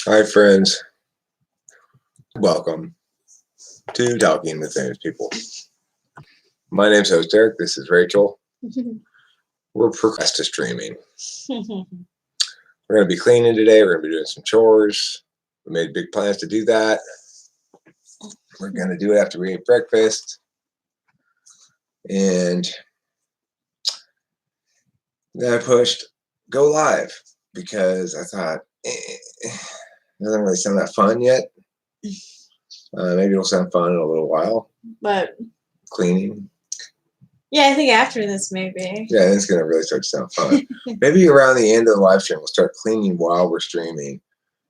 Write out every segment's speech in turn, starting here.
Hi, friends. Welcome to Talking with Famous People. My name's host Eric. This is Rachel. We're Procrastistreaming. We're going to be cleaning today. We're going to be doing some chores. We made big plans to do that. We're going to do it after we ate breakfast. And then I pushed go live because I thought, it doesn't really sound that fun yet. Maybe it'll sound fun in a little while. But cleaning. Yeah, I think after this maybe. Yeah, it's going to really start to sound fun. Maybe around the end of the live stream, we'll start cleaning while we're streaming.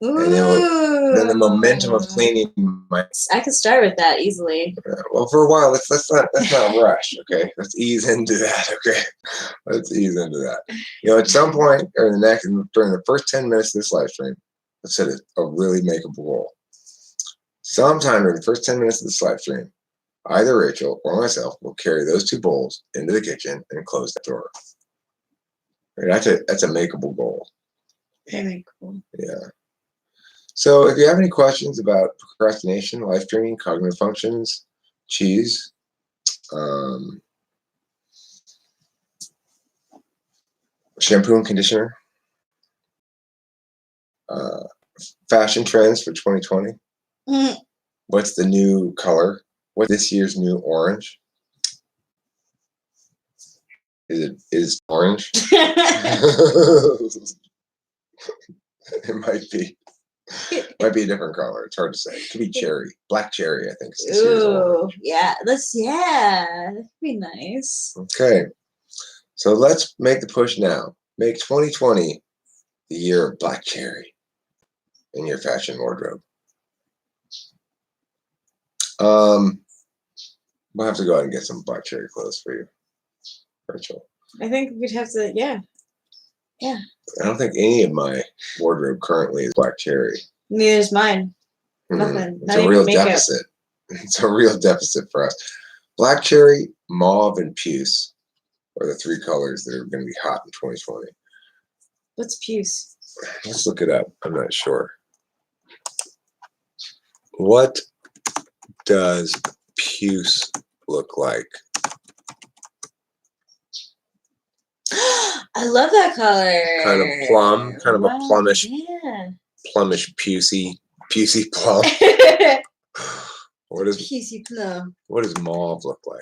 Ooh. And then the momentum of cleaning might. I could start with that easily. Well, for a while, let's not rush. Okay, let's ease into that. Okay, let's ease into that. At some point during the first 10 minutes of this live stream, let's set a really makeable goal. Sometime during the first 10 minutes of this live stream, either Rachel or myself will carry those two bowls into the kitchen and close the door. That's a makeable goal. Very cool. Yeah. So if you have any questions about procrastination, life streaming, cognitive functions, cheese, shampoo and conditioner, fashion trends for 2020, what's the new color? What's this year's new orange? Is orange? It might be. Might be a different color. It's hard to say. It could be cherry. Black cherry, I think. Ooh, yeah. That'd be nice. Okay. So let's make the push now. Make 2020 the year of black cherry in your fashion wardrobe. We'll have to go out and get some black cherry clothes for you, Rachel. I think we'd have to, yeah. Yeah. I don't think any of my wardrobe currently is black cherry. Neither is mine. Nothing. It's a real deficit. It's a real deficit for us. Black cherry, mauve, and puce are the three colors that are going to be hot in 2020. What's puce? Let's look it up. I'm not sure. What does puce look like? I love that color. Kind of plum, kind of a plummish, plummish, pucey plum. What is pucey plum? What does mauve look like?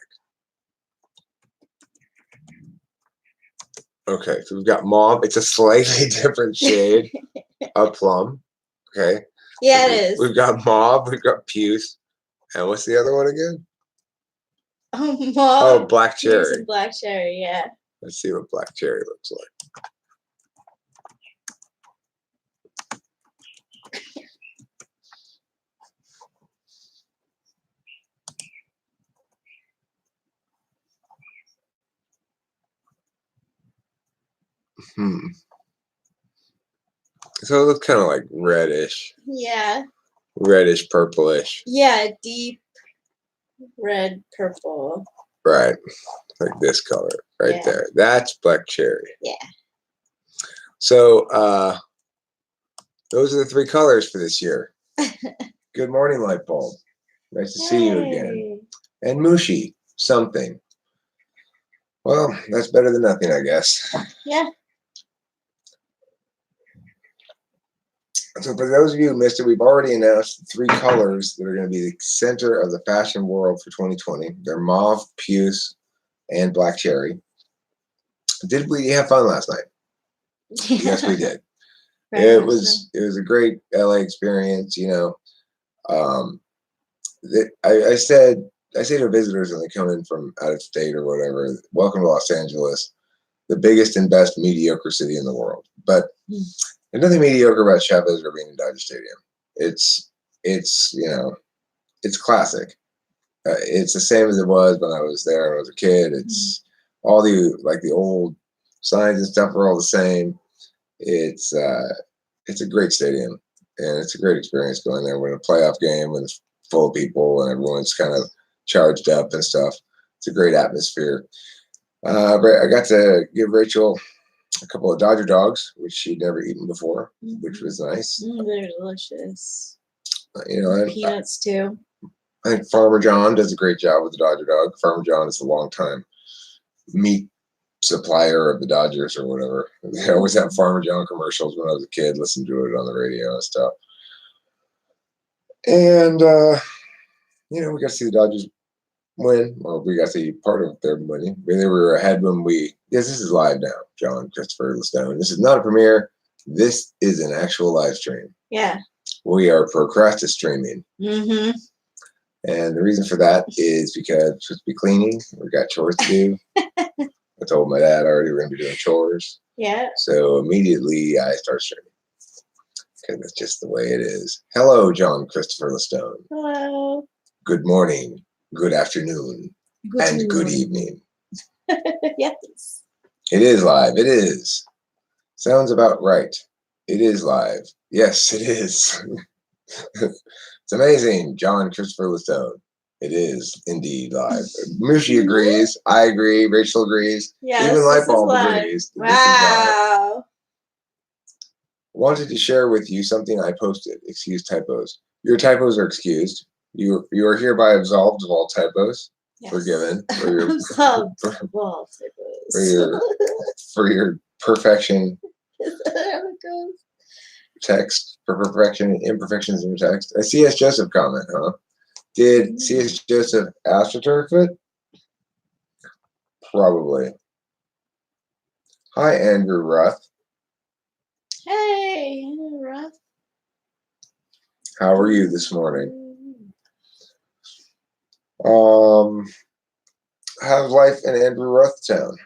Okay, so we've got mauve. It's a slightly different shade of plum. Okay. Yeah, it is. We've got mauve. We've got puce. And what's the other one again? Oh, mauve. Oh, black cherry. Puce and black cherry, yeah. Let's see what black cherry looks like. So it looks kind of like reddish. Yeah. Reddish, purplish. Yeah, deep red, purple. Right. Like this color right there. That's black cherry. Yeah. So those are the three colors for this year. Good morning, light bulb. Nice to see you again. And Mushi, something. Well, that's better than nothing, I guess. Yeah. So for those of you who missed it, we've already announced three colors that are going to be the center of the fashion world for 2020. They're mauve, puce, and black cherry. Did we have fun last night? Yes, we did. It was a great LA experience. I say to visitors when they come in from out of state or whatever, welcome to Los Angeles, the biggest and best mediocre city in the world. But there's nothing mediocre about Chavez or being in Dodger Stadium. It's classic. It's the same as it was when I was there when I was a kid. It's all the old signs and stuff are all the same. It's a great stadium, and it's a great experience going there. When a playoff game and it's full of people and everyone's kind of charged up and stuff. It's a great atmosphere. I got to give Rachel a couple of Dodger dogs, which she'd never eaten before, which was nice. They're delicious. Peanuts too. I think Farmer John does a great job with the Dodger dog. Farmer John is a long-time meat supplier of the Dodgers or whatever. They always have Farmer John commercials when I was a kid, listened to it on the radio and stuff. And, we got to see the Dodgers win. Well, we got to see part of their winning. They were ahead when yes, this is live now, John Christopher Stone. This is not a premiere. This is an actual live stream. Yeah. We are Procrastistreaming. Mm-hmm. And the reason for that is because we're supposed to be cleaning. We got chores to do. I told my dad already we're going to be doing chores. Yeah. So immediately I start streaming. Because that's just the way it is. Hello, John Christopher Stone. Hello. Good morning, good afternoon, good evening. Yes. It is live. It is. Sounds about right. It is live. Yes, it is. It's amazing, John Christopher Stone. It is indeed live. Mushi agrees. I agree. Rachel agrees. Yes, even Lightbulb agrees. Wow. Wanted to share with you something I posted. Excuse typos. Your typos are excused. You are hereby absolved of all typos. Yes. Forgiven Absolved of all typos. for your perfection Is that how it goes? text, for perfection and imperfections in your text. A C.S. Joseph comment, huh? Did C.S. Joseph astroturf it? Probably. Hi, Andrew Ruth. Hey, Ruth. How are you this morning? How's life in Andrew Ruth town?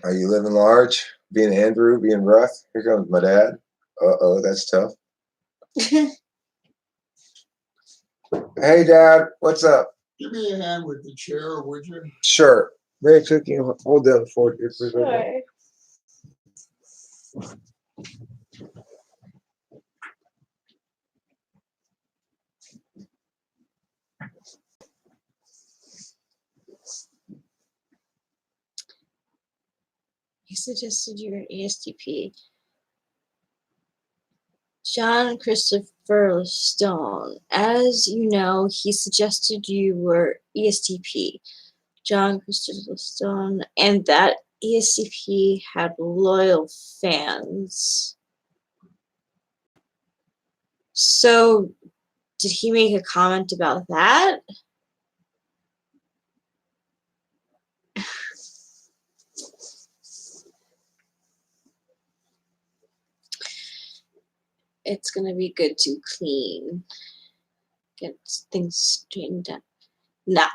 Are you living large? Being Andrew, being Ruth? Here comes my dad. Uh-oh, that's tough. Hey, Dad, what's up? Give me a hand with the chair, would you? Sure. Rachel, can you hold down the fort here for a second? Sure. He suggested you were ESTP. John Christopher Stone. As you know, he suggested you were ESTP. John Christopher Stone. And that ESTP had loyal fans. So, did he make a comment about that? It's gonna be good to clean. Get things straightened up. No.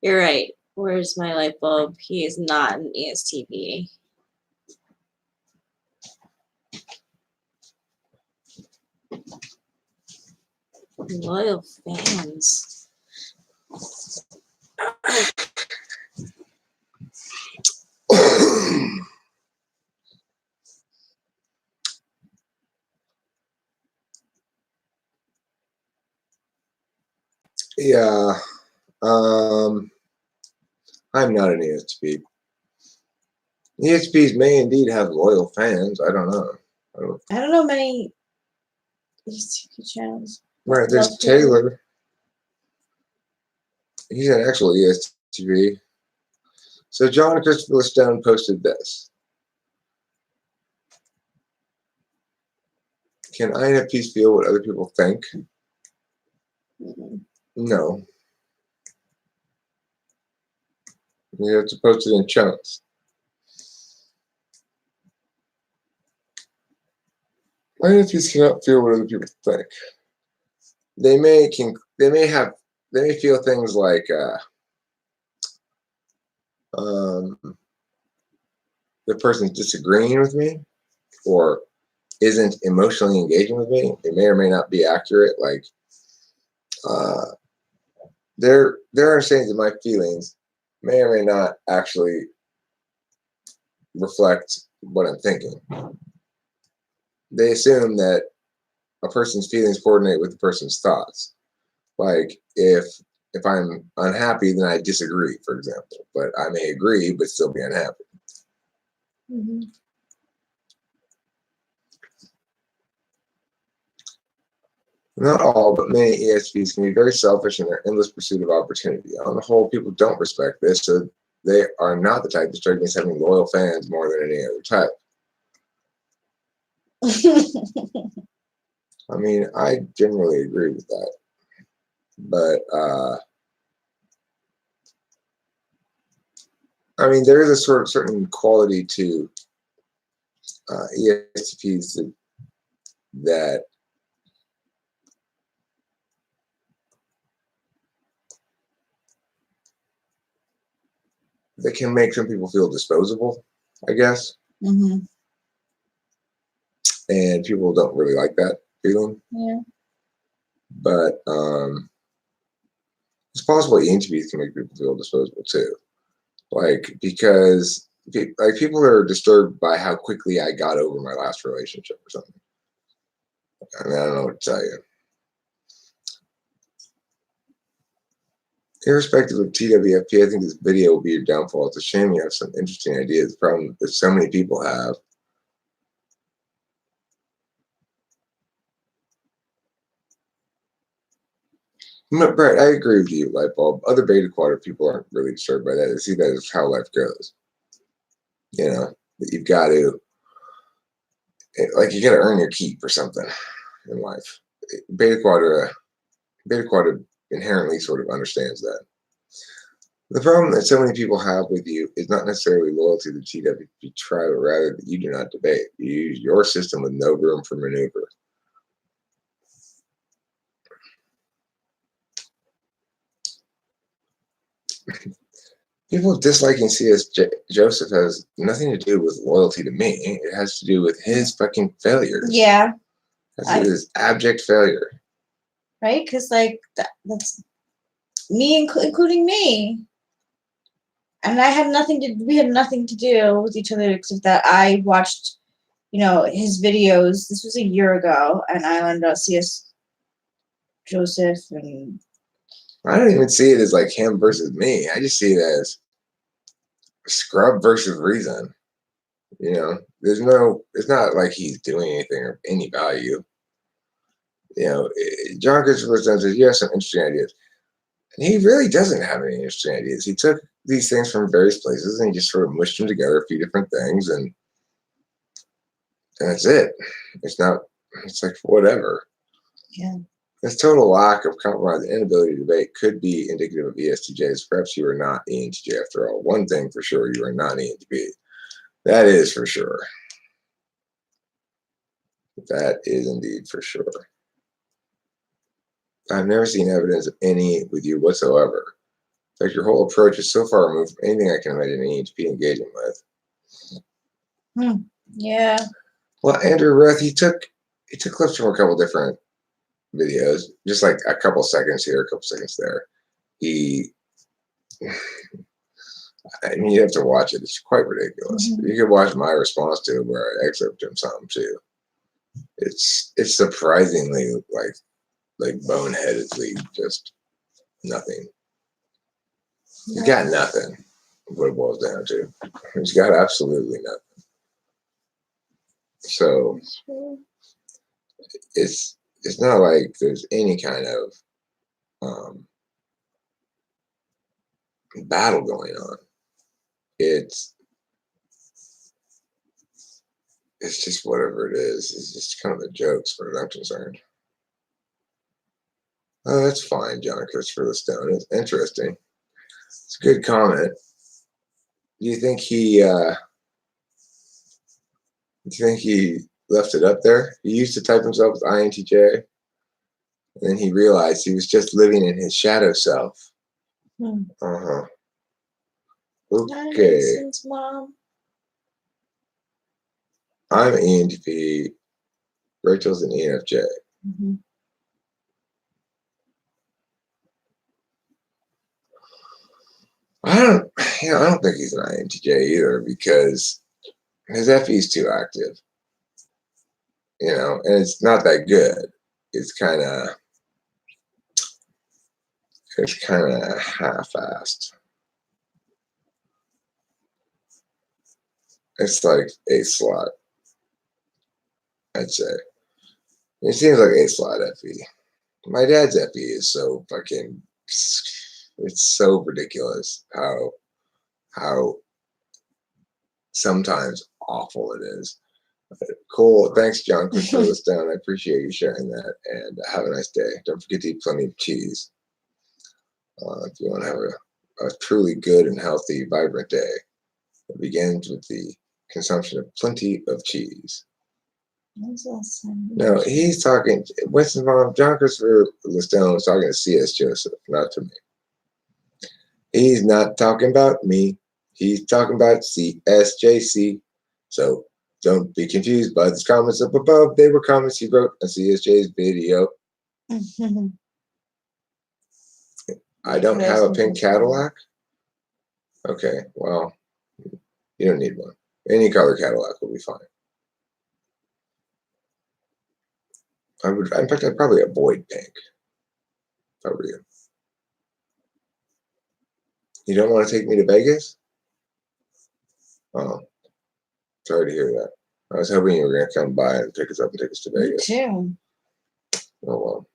You're right. Where's my light bulb? He is not an ESTP. Loyal fans. Yeah. I'm not an ESP. ESPs may indeed have loyal fans. I don't know. I don't know many ESTP channels. Right, there's Taylor. He's an actual ESTP. So John Christopher Stone posted this. Can INFPs feel what other people think? No. You have to post it in chunks. INFPs cannot feel what other people think. They may feel things like the person's disagreeing with me or isn't emotionally engaging with me. It may or may not be accurate. Like there are things that my feelings may or may not actually reflect what I'm thinking. They assume that a person's feelings coordinate with the person's thoughts. Like if I'm unhappy, then I disagree, for example. But I may agree, but still be unhappy. Mm-hmm. Not all, but many ESPs can be very selfish in their endless pursuit of opportunity. On the whole, people don't respect this, so they are not the type that strike me as having loyal fans more than any other type. I mean, I generally agree with that. But, I mean, there is a sort of certain quality to ESTPs that can make some people feel disposable, I guess. Mm-hmm. And people don't really like that feeling. Yeah. But it's possible ENTPs can make people feel disposable too. Like, because like people are disturbed by how quickly I got over my last relationship or something. I mean, I don't know what to tell you. Irrespective of TWFP, I think this video will be your downfall. It's a shame you have some interesting ideas. The problem that so many people have. No, Brett, I agree with you, Lightbulb. Other beta quadra people aren't really disturbed by that. They see that as how life goes. You know, that you've got to, like, you got to earn your keep or something in life. Beta quadra inherently sort of understands that. The problem that so many people have with you is not necessarily loyalty to the TWP tribe, but rather that you do not debate. You use your system with no room for maneuver. People disliking C.S. Joseph has nothing to do with loyalty to me. It has to do with his fucking failures. Yeah. That's his abject failure. Right? Because, like, that's me, including me. And we had nothing to do with each other except that I watched, his videos. This was a year ago, and I learned about C.S. Joseph, and I don't even see it as like him versus me. I just see it as scrub versus reason. It's not like he's doing anything of any value. John Christopher says, you have some interesting ideas. And he really doesn't have any interesting ideas. He took these things from various places and he just sort of mushed them together, a few different things, and that's it. It's like whatever. yeah. This total lack of compromise and inability to debate could be indicative of ESTJs. Perhaps you are not ENTJ after all. One thing for sure, you are not ENTP. That is for sure. That is indeed for sure. I've never seen evidence of any with you whatsoever. In fact, your whole approach is so far removed from anything I can imagine an ENTP engaging with. Yeah. Well, Andrew Roth, he took clips from a couple different videos, just like a couple seconds here, a couple seconds there. I mean, you have to watch it. It's quite ridiculous. Mm-hmm. You could watch my response to it where I excerpt him something too. It's surprisingly like boneheadedly just nothing. He's got nothing. What it boils down to, he's got absolutely nothing. So it's not like there's any kind of battle going on. It's just whatever it is. It's just kind of a joke as far as I'm concerned. Oh, that's fine, John Christopher the Stone. It's interesting. It's a good comment. Do you think he left it up there? He used to type himself as INTJ, and then he realized he was just living in his shadow self. Uh-huh. Okay. Since Mom. I'm an ENTP. Rachel's an ENFJ. Mm-hmm. I don't think he's an INTJ either because his FE is too active. And it's not that good. It's kind of half-assed. It's like a slot, I'd say. It seems like a slot FE. My dad's FE is so fucking. It's so ridiculous how sometimes awful it is. Cool. Thanks, John, for this down. I appreciate you sharing that. And have a nice day. Don't forget to eat plenty of cheese. If you want to have a truly good and healthy, vibrant day, it begins with the consumption of plenty of cheese. No, he's talking. Winston's mom, John Christopher Listone, was talking to C.S. Joseph, not to me. He's not talking about me. He's talking about CSJC. So don't be confused by the comments up above. They were comments he wrote on CSJ's video. I don't have a pink Cadillac. Okay, well, you don't need one. Any color Cadillac will be fine. In fact, I'd probably avoid pink if I were you. You don't want to take me to Vegas? Oh, sorry to hear that. I was hoping you were going to come by and pick us up and take us to Vegas. Me too. Oh, well.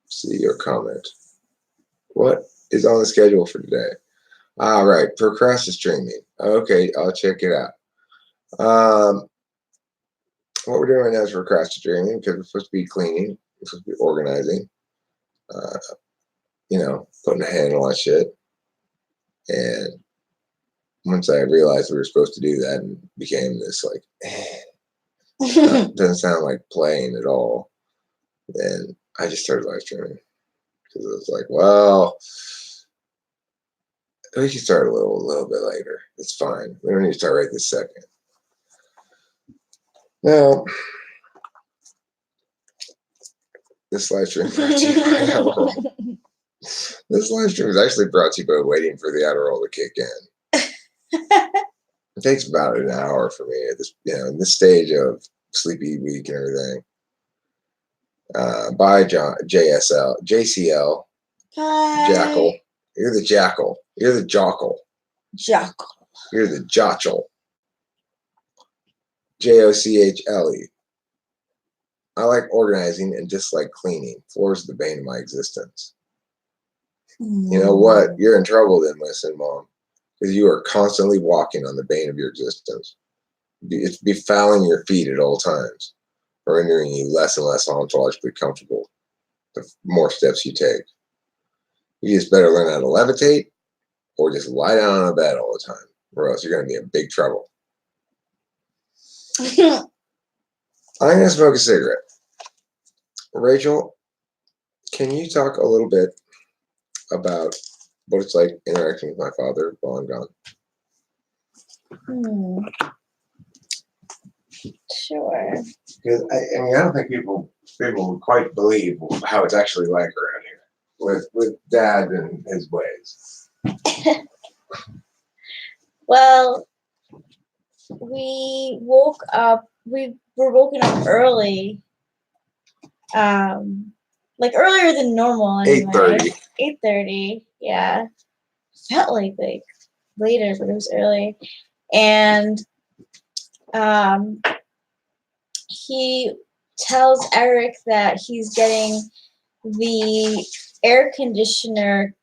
See your comment. What is on the schedule for today? All right, Procrastistreaming. Okay, I'll check it out. What we're doing right now is Procrastistreaming because we're supposed to be cleaning, we're supposed to be organizing, putting a handle on shit. And once I realized we were supposed to do that and became this like, doesn't sound like playing at all, then I just started live streaming because it was like, well, we can start a little bit later. It's fine. We don't need to start right this second. Now, this live stream brought to you by Adderall. This live stream is actually brought to you by waiting for the Adderall to kick in. It takes about an hour for me at this, in this stage of sleepy week and everything. Bye, JCL. Bye. Jackal. You're the jackal. You're the jockal. Jackal. You're the jotchel. JOCHLE. I like organizing and dislike cleaning. Floors are the bane of my existence. You know what? You're in trouble then, listen, Mom, because you are constantly walking on the bane of your existence. It's befouling your feet at all times, rendering you less and less ontologically comfortable the more steps you take. You just better learn how to levitate or just lie down on a bed all the time, or else you're going to be in big trouble. I'm going to smoke a cigarette. Rachel, can you talk a little bit about what it's like interacting with my father while I'm gone? Sure. Because I don't think people would quite believe how it's actually like around here with Dad and his ways. Well, we woke up. We were woken up early. Like earlier than normal anyway. 8:30. 8:30, yeah. Felt like later, but it was early. And he tells Eric that he's getting the air conditioner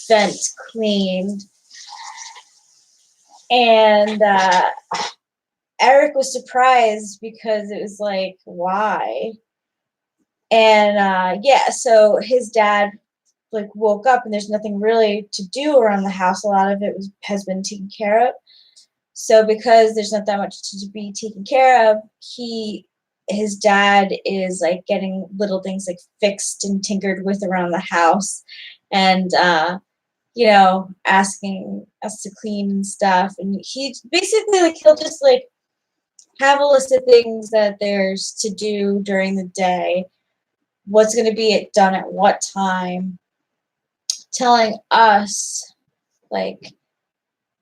vent cleaned. And Eric was surprised because it was like, why? And so his dad woke up and there's nothing really to do around the house. A lot of it has been taken care of. So because there's not that much to be taken care of, his dad is getting little things fixed and tinkered with around the house, and asking us to clean and stuff. And he basically he'll just have a list of things that there's to do during the day, what's going to be done at what time, telling us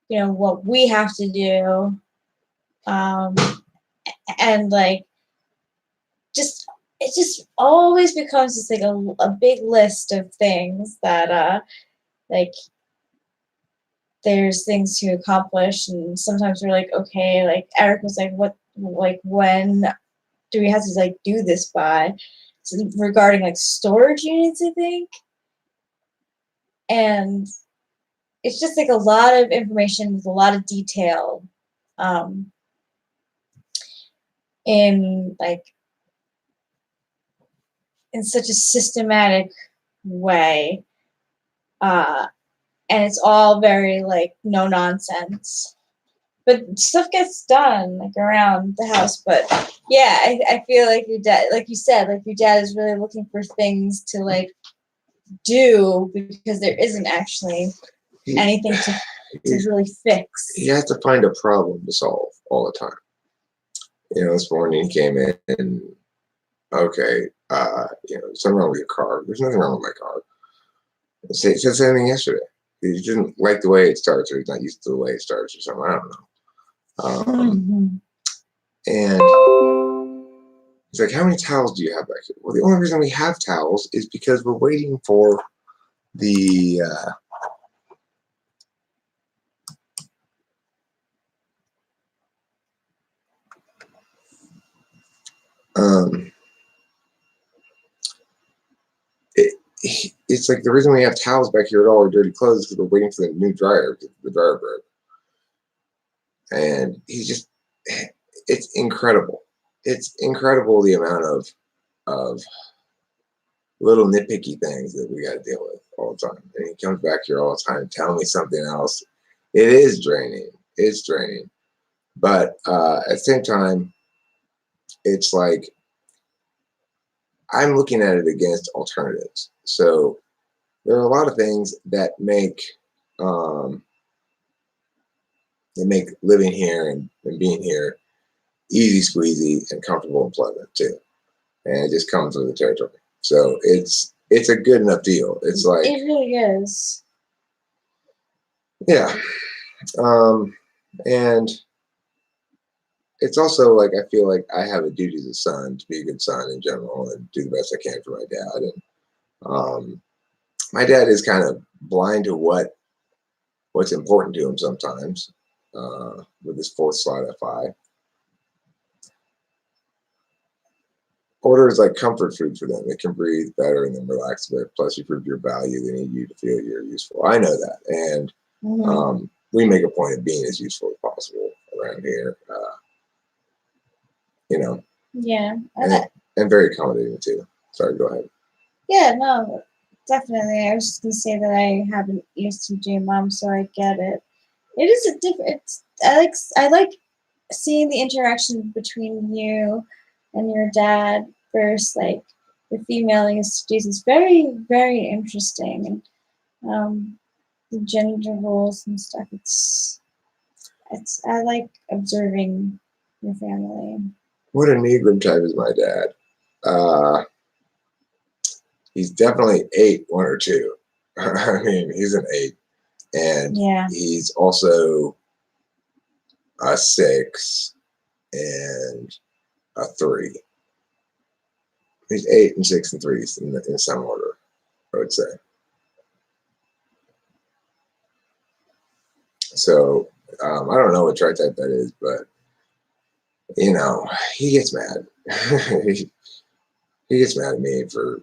what we have to do, and just it just always becomes just like a big list of things that like there's things to accomplish, and sometimes we're like, okay, like Eric was like, what, like when do we have to like do this by? So regarding like storage units, I think, and it's just like a lot of information with a lot of detail, um, in like in such a systematic way, uh, and it's all very like no nonsense. But stuff gets done like around the house. But yeah, I feel like your dad, like you said, like your dad is really looking for things to like do because there isn't actually anything to really fix. He has to find a problem to solve all the time. You know, this morning he came in and okay, you know, something wrong with your car. There's nothing wrong with my car. He said the same thing yesterday. He didn't like the way it starts, or he's not used to the way it starts, or something. I don't know. And he's like, "How many towels do you have back here?" Well, the only reason we have towels is because we're waiting for the it's like the reason we have towels back here at all, or dirty clothes, is because we're waiting for the new dryer. The dryer broke, and he's just—it's incredible. It's incredible the amount of little nitpicky things that we got to deal with all the time. And he comes back here all the time, telling me something else. It is draining. It's draining, but at the same time, it's like I'm looking at it against alternatives. So there are a lot of things that make living here and being here easy squeezy and comfortable and pleasant too. And it just comes with the territory. So it's a good enough deal. It's like it really is. Yeah. And it's also like I feel like I have a duty as a son to be a good son in general and do the best I can for my dad. And my dad is kind of blind to what's important to him sometimes, with this fourth slide F5. Order is like comfort food for them. It can breathe better and then relax a bit. Plus, you prove your value. They need you to feel you're useful. I know that. And we make a point of being as useful as possible around here. You know. Yeah. And very accommodating too. Sorry, go ahead. Yeah, no, definitely. I was just gonna say that I have an ESTJ mom, so I get it. It is a different. I like seeing the interaction between you and your dad versus like the female ESTJs. It's very, very interesting, and the gender roles and stuff. It's I like observing your family. What Enneagram type is my dad? He's definitely 8, 1 or 2. I mean, he's an 8, and he's also a 6 and a 3. He's 8 and 6 and 3s in some order, I would say. So I don't know what tri type that is, but you know, he gets mad. he gets mad at me for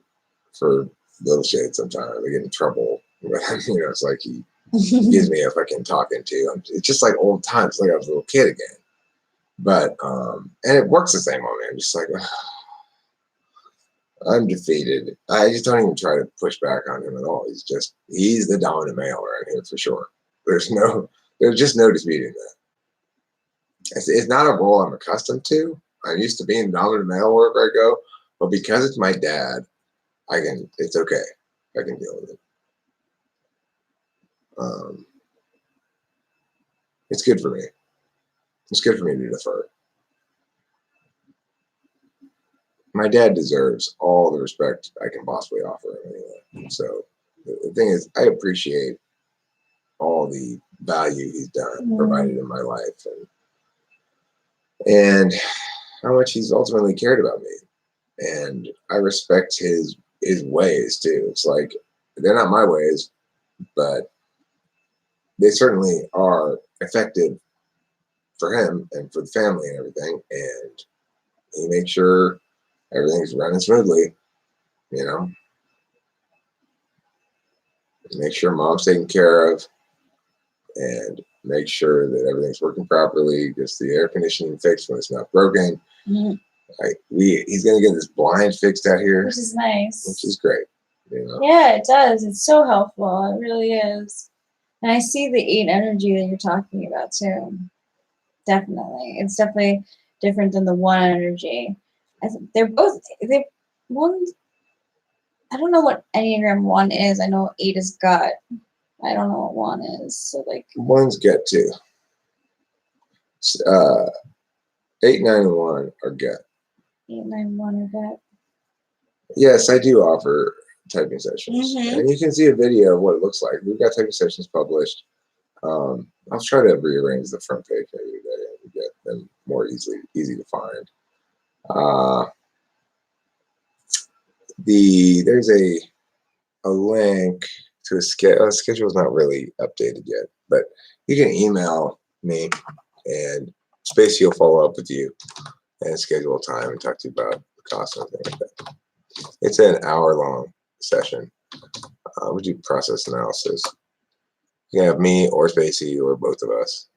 little shit sometimes. I get in trouble. You know, it's like he gives me a fucking talking to. It's just like old times, like I was a little kid again. But and it works the same on me. I'm just like, I'm defeated. I just don't even try to push back on him at all. He's the dominant male right here for sure. There's just no disputing that. It's not a role I'm accustomed to. I'm used to being dominant male wherever I go, but because it's my dad, it's okay. I can deal with it. It's good for me. It's good for me to defer. My dad deserves all the respect I can possibly offer him anyway. So the thing is, I appreciate all the value he's done, provided in my life, and how much he's ultimately cared about me. and I respect his ways too. It's like they're not my ways, but they certainly are effective for him and for the family and everything. And he makes sure everything's running smoothly, you know. Make sure mom's taken care of, and make sure that everything's working properly. Gets the air conditioning fixed when it's not broken. He's gonna get this blind fixed out here, which is nice. which is great. You know? Yeah, it does. It's so helpful. It really is. And I see the 8 energy that you're talking about too. Definitely. It's definitely different than the 1 energy. They're both, one, I don't know what Enneagram 1 is. I know 8 is gut. I don't know what 1 is. So like, One's gut too. 8, 9, and 1 are gut. 8, 9, 1 are gut. Yes, I do offer typing sessions, Mhm. and you can see a video of what it looks like. We've got typing sessions published. I'll try to rearrange the front page maybe today and get them more easy to find. There's a link to a schedule. The schedule is not really updated yet, but you can email me, and Spacey will follow up with you and schedule a time and talk to you about the cost and things like that. It's an hour-long session. We do process analysis. You can have me or Spacey or both of us.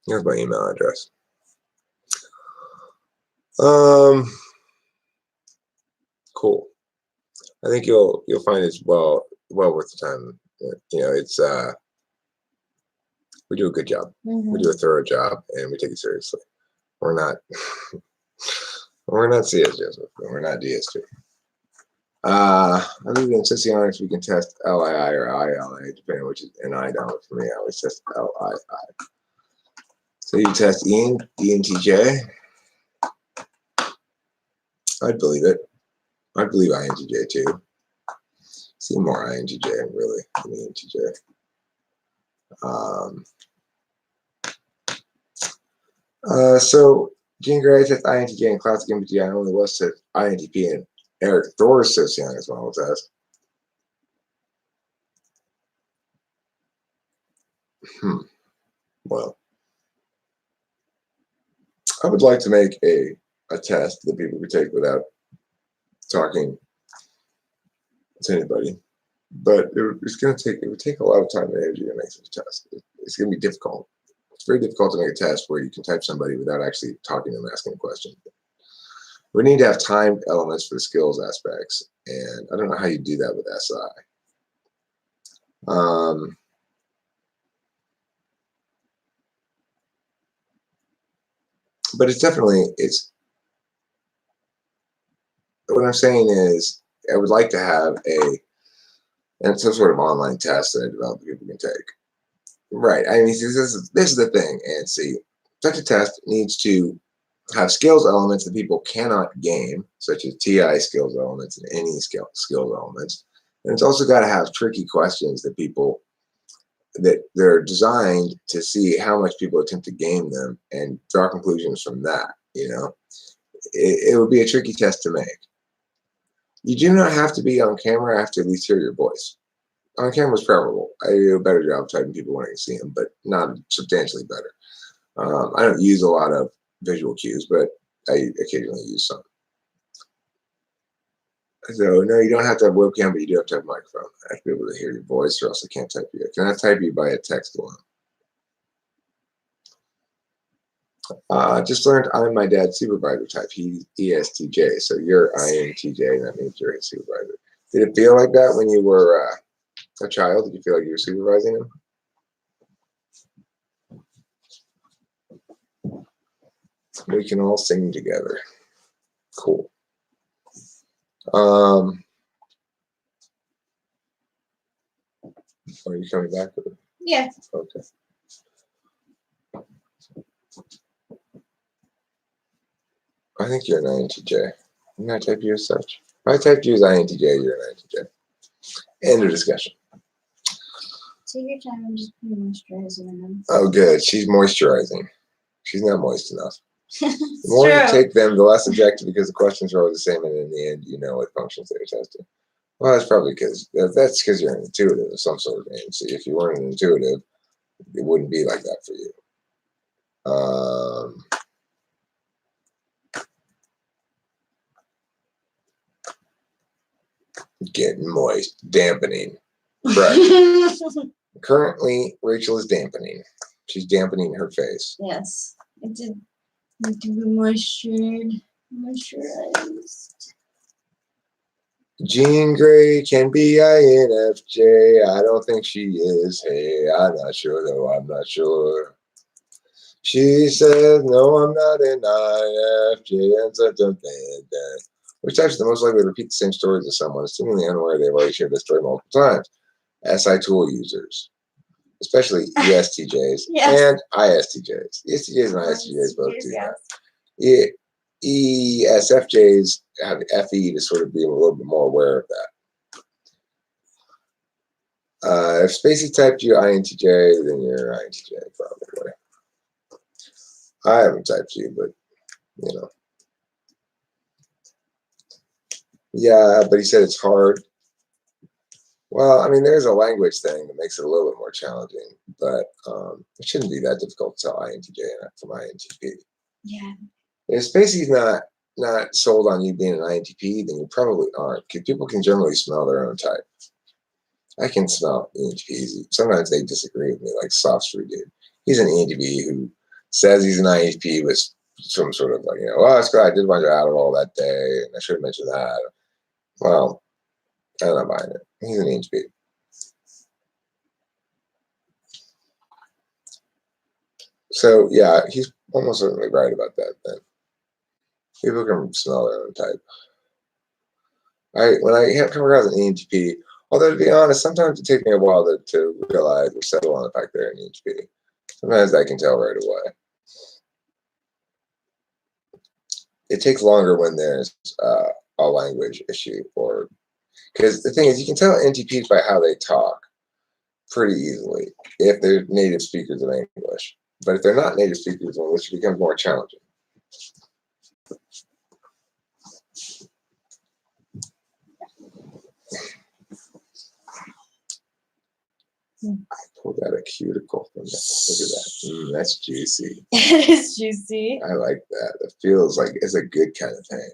Here's my email address. Cool. I think you'll find it's well worth the time. You know, it's we do a good job. We do a thorough job, and we take it seriously. We're not CSJs. We're not DSJ. Other than Sissionics, we can test LII or ILA, depending on which is an I dominant. For me, I always test LII. So you test ENTJ. I'd believe it. I'd believe INTJ too. See more INTJ really than ENTJ. So Jean Grey test INTJ and classic MBTI only was to INTP, and Eric Thor's Socionics one will test. Well, I would like to make a test that people could take without talking to anybody, but it would take a lot of time and energy to make such a test. It's going to be difficult. It's very difficult to make a test where you can type somebody without actually talking to them, asking a question. We need to have timed elements for the skills aspects, and I don't know how you do that with SI. But what I'm saying is I would like to have some sort of online test that I develop that people can take. Right. I mean, this is the thing. And see, such a test needs to have skills elements that people cannot game, such as TI skills elements and any skills elements. And it's also got to have tricky questions that they're designed to see how much people attempt to game them and draw conclusions from that. You know, it would be a tricky test to make. You do not have to be on camera. I have to at least hear your voice. On camera is preferable. I do a better job typing people when I can see them, but not substantially better. I don't use a lot of visual cues, but I occasionally use some. So no, you don't have to have webcam, but you do have to have a microphone. I have to be able to hear your voice, or else I can't type you. I cannot type you by a text alone. Just learned I'm my dad's supervisor type. He's ESTJ, so you're INTJ, and that means you're his supervisor. Did it feel like that when you were a child? Did you feel like you were supervising him? We can all sing together. Cool. Are you coming back? Yeah. Okay. I think you're an INTJ. Didn't I type you as such? If I typed you as INTJ, you're an INTJ. End of discussion. Take your time and just put moisturizer on. Oh, good. She's moisturizing. She's not moist enough. The more True. you take them, the less objective, because the questions are all the same, and in the end, you know what functions they're testing. Well, that's probably because you're an intuitive of some sort of ANC. If you weren't an intuitive, it wouldn't be like that for you. Getting moist, dampening. Right. Currently, Rachel is dampening. She's dampening her face. Yes, I did need to be moisturized. Jean Grey can be INFJ. I don't think she is. Hey, I'm not sure though. I'm not sure. She says, no, I'm not an INFJ. And such a bad. Which types the most likely to repeat the same stories as someone, seemingly unaware they've already shared this story multiple times? SI tool users, especially ESTJs and ISTJs. ESTJs and ISTJs both do that. ESFJs have FE to sort of be a little bit more aware of that. If Spacey typed you INTJ, then you're INTJ probably. I haven't typed you, but you know. Yeah, but he said it's hard. Well, I mean, there's a language thing that makes it a little bit more challenging, but it shouldn't be that difficult to tell INTJ from INTP. Yeah. If Spacey's not sold on you being an INTP, then you probably aren't, because people can generally smell their own type. I can smell ENTPs. Sometimes they disagree with me, like Soft Street dude. He's an ENTP who says he's an INTP with some sort of like, well, it's good. I did a bunch of Adderall that day, and I should have mentioned that. Well, I'm not buying it. He's an ENTP. So yeah, he's almost certainly right about that. Then people can smell their own type. When I come across an ENTP, although to be honest, sometimes it takes me a while to realize or settle on the fact they're an ENTP. Sometimes I can tell right away. It takes longer when there's a language issue, or because the thing is, you can tell NTPs by how they talk pretty easily if they're native speakers of English. But if they're not native speakers of English, it becomes more challenging. I pulled out a cuticle from that. Look at that. That's juicy. It is juicy. I like that. It feels like it's a good kind of thing.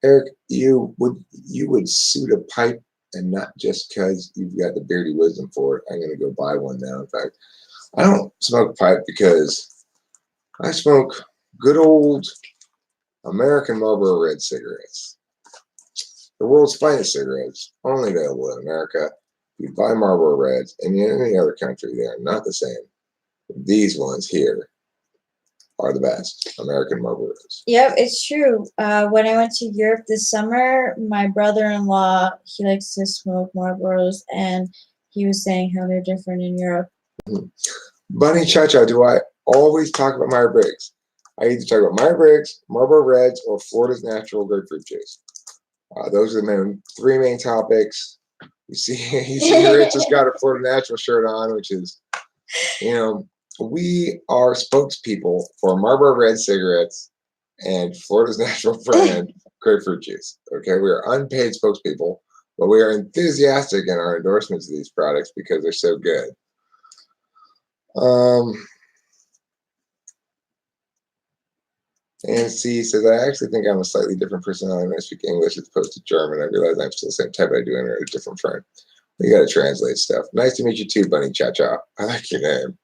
Eric, you would suit a pipe, and not just because you've got the beardy wisdom for it. I'm going to go buy one now. In fact, I don't smoke pipe because I smoke good old American Marlboro Red cigarettes. The world's finest cigarettes, only available in America. You buy Marlboro Reds, and in any other country, they are not the same. These ones here are the best American Marlboro Reds. Yep, it's true. When I went to Europe this summer, my brother-in-law, he likes to smoke Marlboros, and he was saying how they're different in Europe. Bunny Cha-Cha, do I always talk about Meyer Briggs? I either talk about Meyer Briggs, Marlboro Reds, or Florida's Natural Grapefruit Juice. Those are the three main topics. You see, Rich has got a Florida Natural shirt on, which is, we are spokespeople for Marlboro Red cigarettes and Florida's Natural brand grapefruit juice. Okay, we are unpaid spokespeople, but we are enthusiastic in our endorsements of these products because they're so good. And C says, I actually think I'm a slightly different personality when I speak English as opposed to German. I realize I'm still the same type I do under a different frame. You got to translate stuff. Nice to meet you too, Bunny Cha-Cha. I like your name,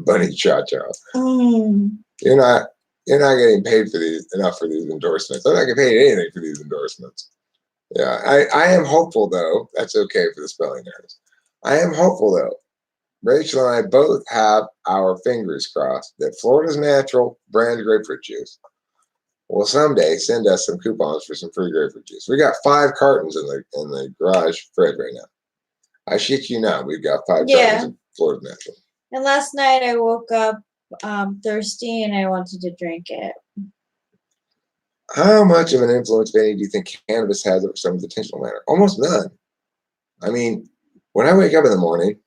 Bunny Cha-Cha. You're not getting paid for enough for these endorsements. I'm not getting paid anything for these endorsements. Yeah, I am hopeful though. That's okay for the spelling errors. I am hopeful though. Rachel and I both have our fingers crossed that Florida's Natural brand grapefruit juice will someday send us some coupons for some free grapefruit juice. We got 5 cartons in the garage fridge right now. I shit you not, we've got 5 cartons of Florida's Natural. And last night I woke up thirsty and I wanted to drink it. How much of an influence, Benny, do you think cannabis has over someone's attentional manner? Almost none. I mean, When I wake up in the morning,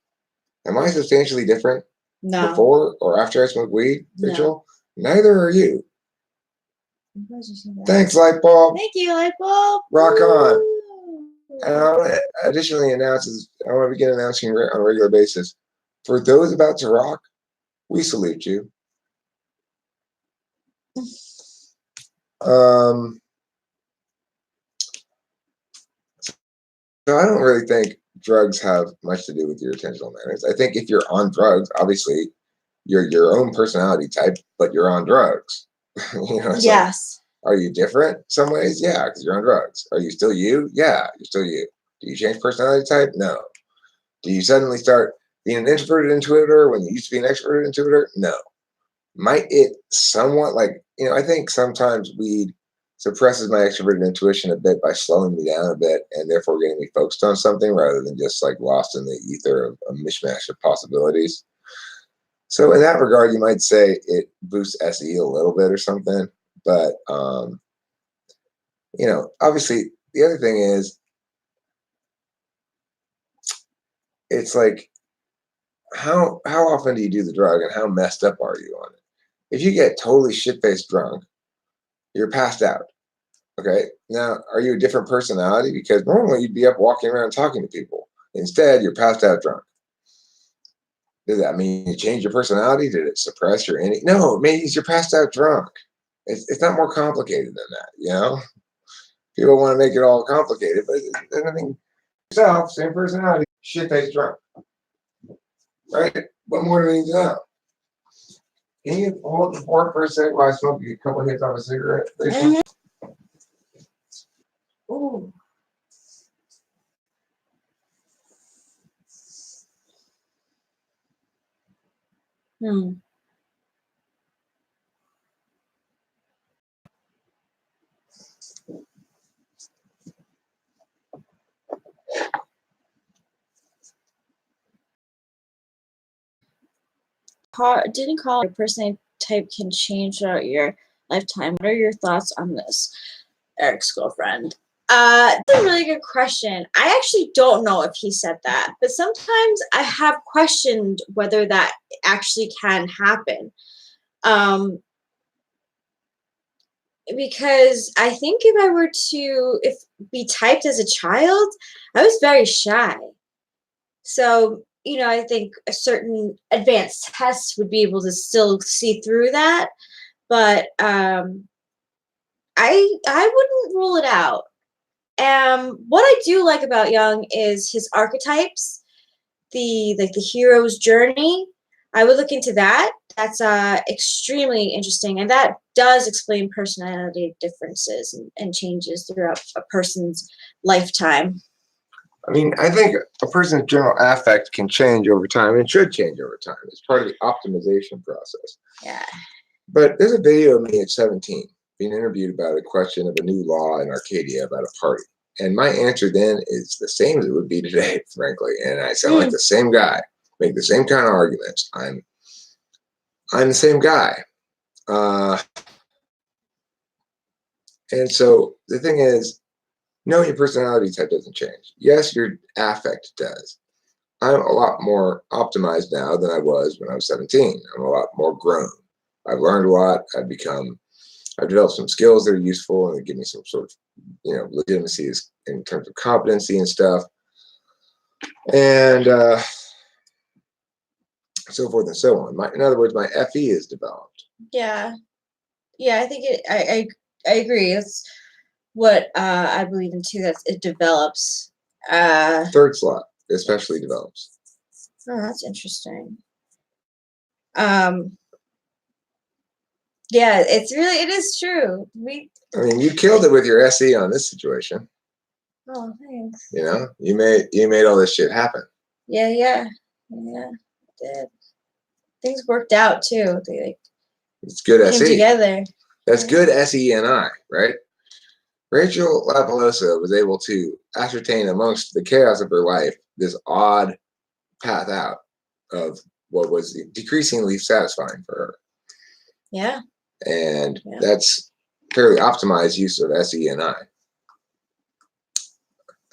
am I substantially different No. before or after I smoke weed, No. Rachel? Neither are you. I'm glad you said that. Thanks, light bulb. Thank you, light bulb. Rock on. Woo. And I want to additionally announce, I want to begin announcing on a regular basis. For those about to rock, we salute you. So I don't really think drugs have much to do with your attentional manners. I think if you're on drugs, obviously you're your own personality type, but you're on drugs. It's Yes. like, are you different some ways? Yeah, because you're on drugs. Are you still you? Yeah, you're still you. Do you change personality type? No. Do you suddenly start being an introverted intuitor when you used to be an extroverted intuitor? No. Might it somewhat I think sometimes weed suppresses my extroverted intuition a bit by slowing me down a bit and therefore getting me focused on something rather than just like lost in the ether of a mishmash of possibilities. So in that regard, you might say it boosts SE a little bit or something. But obviously the other thing is it's like how often do you do the drug and how messed up are you on it? If you get totally shit-faced drunk, you're passed out. Okay. Now, are you a different personality? Because normally you'd be up walking around talking to people. Instead, you're passed out drunk. Does that mean you changed your personality? Did it suppress your any? No, it means you're passed out drunk. It's not more complicated than that, People want to make it all complicated, but I mean, yourself, same personality, shit-faced drunk. Right? What more do we need to know? Can you hold the fork for a sec while I smoke a couple hits on a cigarette? Ooh. Hmm. Didn't call your personality type can change throughout your lifetime. What are your thoughts on this, Eric's girlfriend? That's a really good question. I actually don't know if he said that, but sometimes I have questioned whether that actually can happen. Because I think if I were to be typed as a child, I was very shy. So, I think a certain advanced test would be able to still see through that, but I wouldn't rule it out. What I do like about Jung is his archetypes, the hero's journey. I would look into that. That's extremely interesting, and that does explain personality differences and changes throughout a person's lifetime. I mean, I think a person's general affect can change over time and should change over time. It's part of the optimization process. Yeah. But there's a video of me at 17 being interviewed about a question of a new law in Arcadia about a party. And my answer then is the same as it would be today, frankly. And I sound like the same guy, make the same kind of arguments. I'm the same guy. And so the thing is, no, your personality type doesn't change. Yes, your affect does. I'm a lot more optimized now than I was when I was 17. I'm a lot more grown. I've learned a lot. I've developed some skills that are useful and they give me some sort of, legitimacy in terms of competency and stuff. And so forth and so on. In other words, my FE is developed. Yeah. Yeah, I think I agree. That's what I believe in too, that it develops. Third slot especially develops. Oh, that's interesting. Yeah, it is true. I mean, you killed it with your SE on this situation. Oh, thanks. You made all this shit happen. Yeah, I did. Things worked out too. They it's good came SE. together. That's good SENI, right? Rachel Lapalosa was able to ascertain amongst the chaos of her life this odd path out of what was decreasingly satisfying for her. Yeah. And that's fairly optimized use of SENI.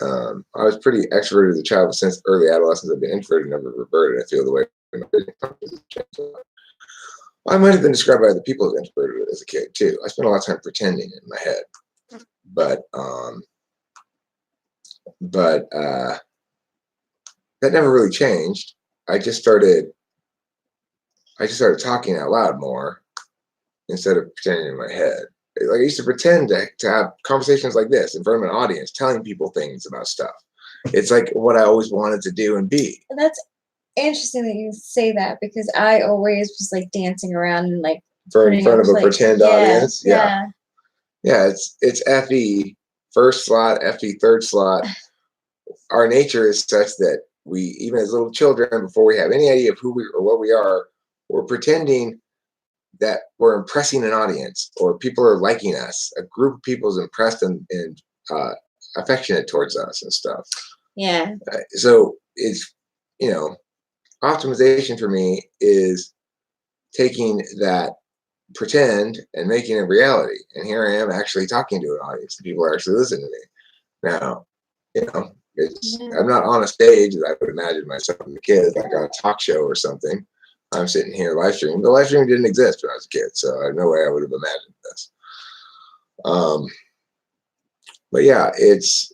I was pretty extroverted as a child, but since early adolescence, I've been introverted, never reverted. I feel the way I might have been described by other people as introverted as a kid too. I spent a lot of time pretending in my head, but that never really changed. I just started talking out loud more instead of pretending in my head. Like I used to pretend to have conversations like this in front of an audience, telling people things about stuff. It's like what I always wanted to do and be. That's interesting that you say that because I always was like dancing around and like In front of a pretend audience. Yeah. It's FE first slot, FE third slot. Our nature is such that we, even as little children, before we have any idea of who we or what we are, we're pretending that we're impressing an audience or people are liking us. A group of people is impressed and affectionate towards us and stuff. Yeah. So it's, optimization for me is taking that pretend and making it reality. And here I am actually talking to an audience. People are actually listening to me. Now, I'm not on a stage as I would imagine myself as a kid, like on a talk show or something. I'm sitting here live streaming. The live streaming didn't exist when I was a kid, so I have no way I would have imagined this. But yeah, it's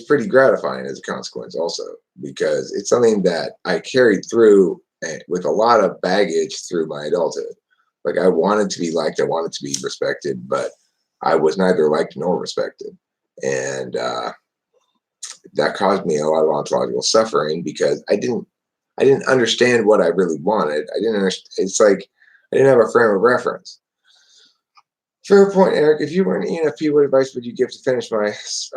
pretty gratifying as a consequence also, because it's something that I carried through with a lot of baggage through my adulthood. Like I wanted to be liked, I wanted to be respected, but I was neither liked nor respected. And that caused me a lot of ontological suffering because I didn't understand what I really wanted. I didn't understand. It's like I didn't have a frame of reference. Fair point, Eric. If you were an ENFP, what advice would you give to finish my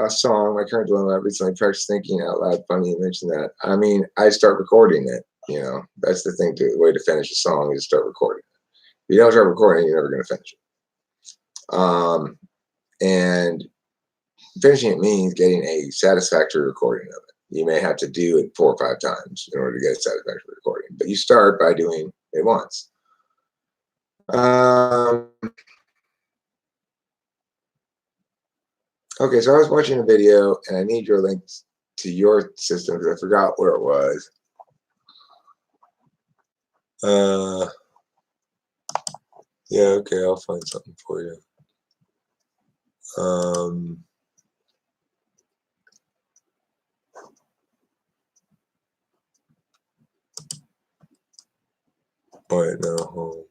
song, my current dilemma? I've recently practiced thinking out loud. Funny you mentioned that. I mean, I start recording it. That's the thing. The way to finish a song is to start recording it. If you don't start recording, you're never going to finish it. And finishing it means getting a satisfactory recording of it. You may have to do it 4 or 5 times in order to get a satisfactory recording, but you start by doing it once. Okay, so I was watching a video, and I need your links to your system because I forgot where it was. Yeah, okay, I'll find something for you. Wait, no.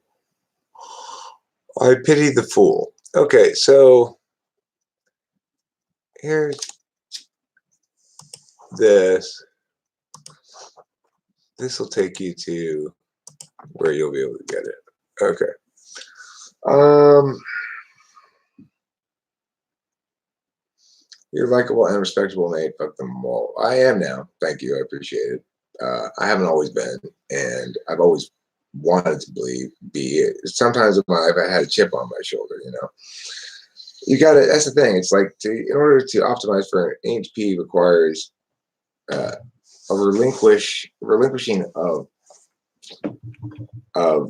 I pity the fool. Okay, so here's this. This will take you to where you'll be able to get it. Okay. You're likable and respectable, mate. Fuck them all. I am now. Thank you. I appreciate it. I haven't always been, and I've always wanted to be it. Sometimes in my life I had a chip on my shoulder, You got it. That's the thing. It's like in order to optimize for an NHP requires a relinquishing of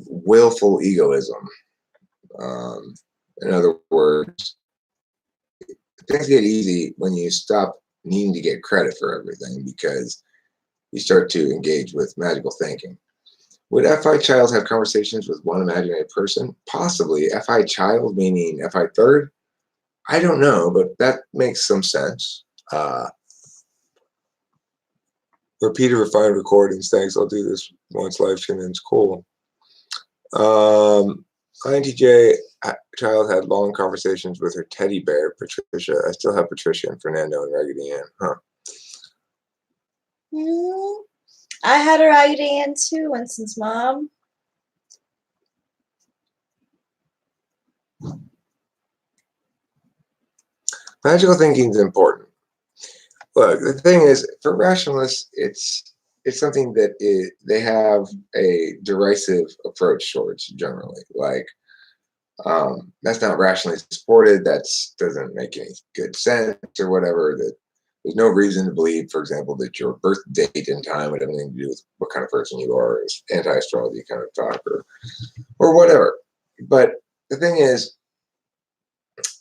willful egoism. In other words, things get easy when you stop needing to get credit for everything because you start to engage with magical thinking. Would FI child have conversations with one imaginary person? Possibly. FI child meaning FI third? I don't know, but that makes some sense. Repeat or refine recordings. Thanks. I'll do this once live streaming. It's cool. INTJ child had long conversations with her teddy bear, Patricia. I still have Patricia and Fernando and Raggedy Ann. Huh. I had a Raggedy Ann too, Winston's mom. Magical thinking is important. Look, the thing is, for rationalists, it's something that they have a derisive approach towards generally. Like, that's not rationally supported. That doesn't make any good sense or whatever. That there's no reason to believe, for example, that your birth date and time would have anything to do with what kind of person you are, is anti-astrology kind of talk or whatever. But the thing is,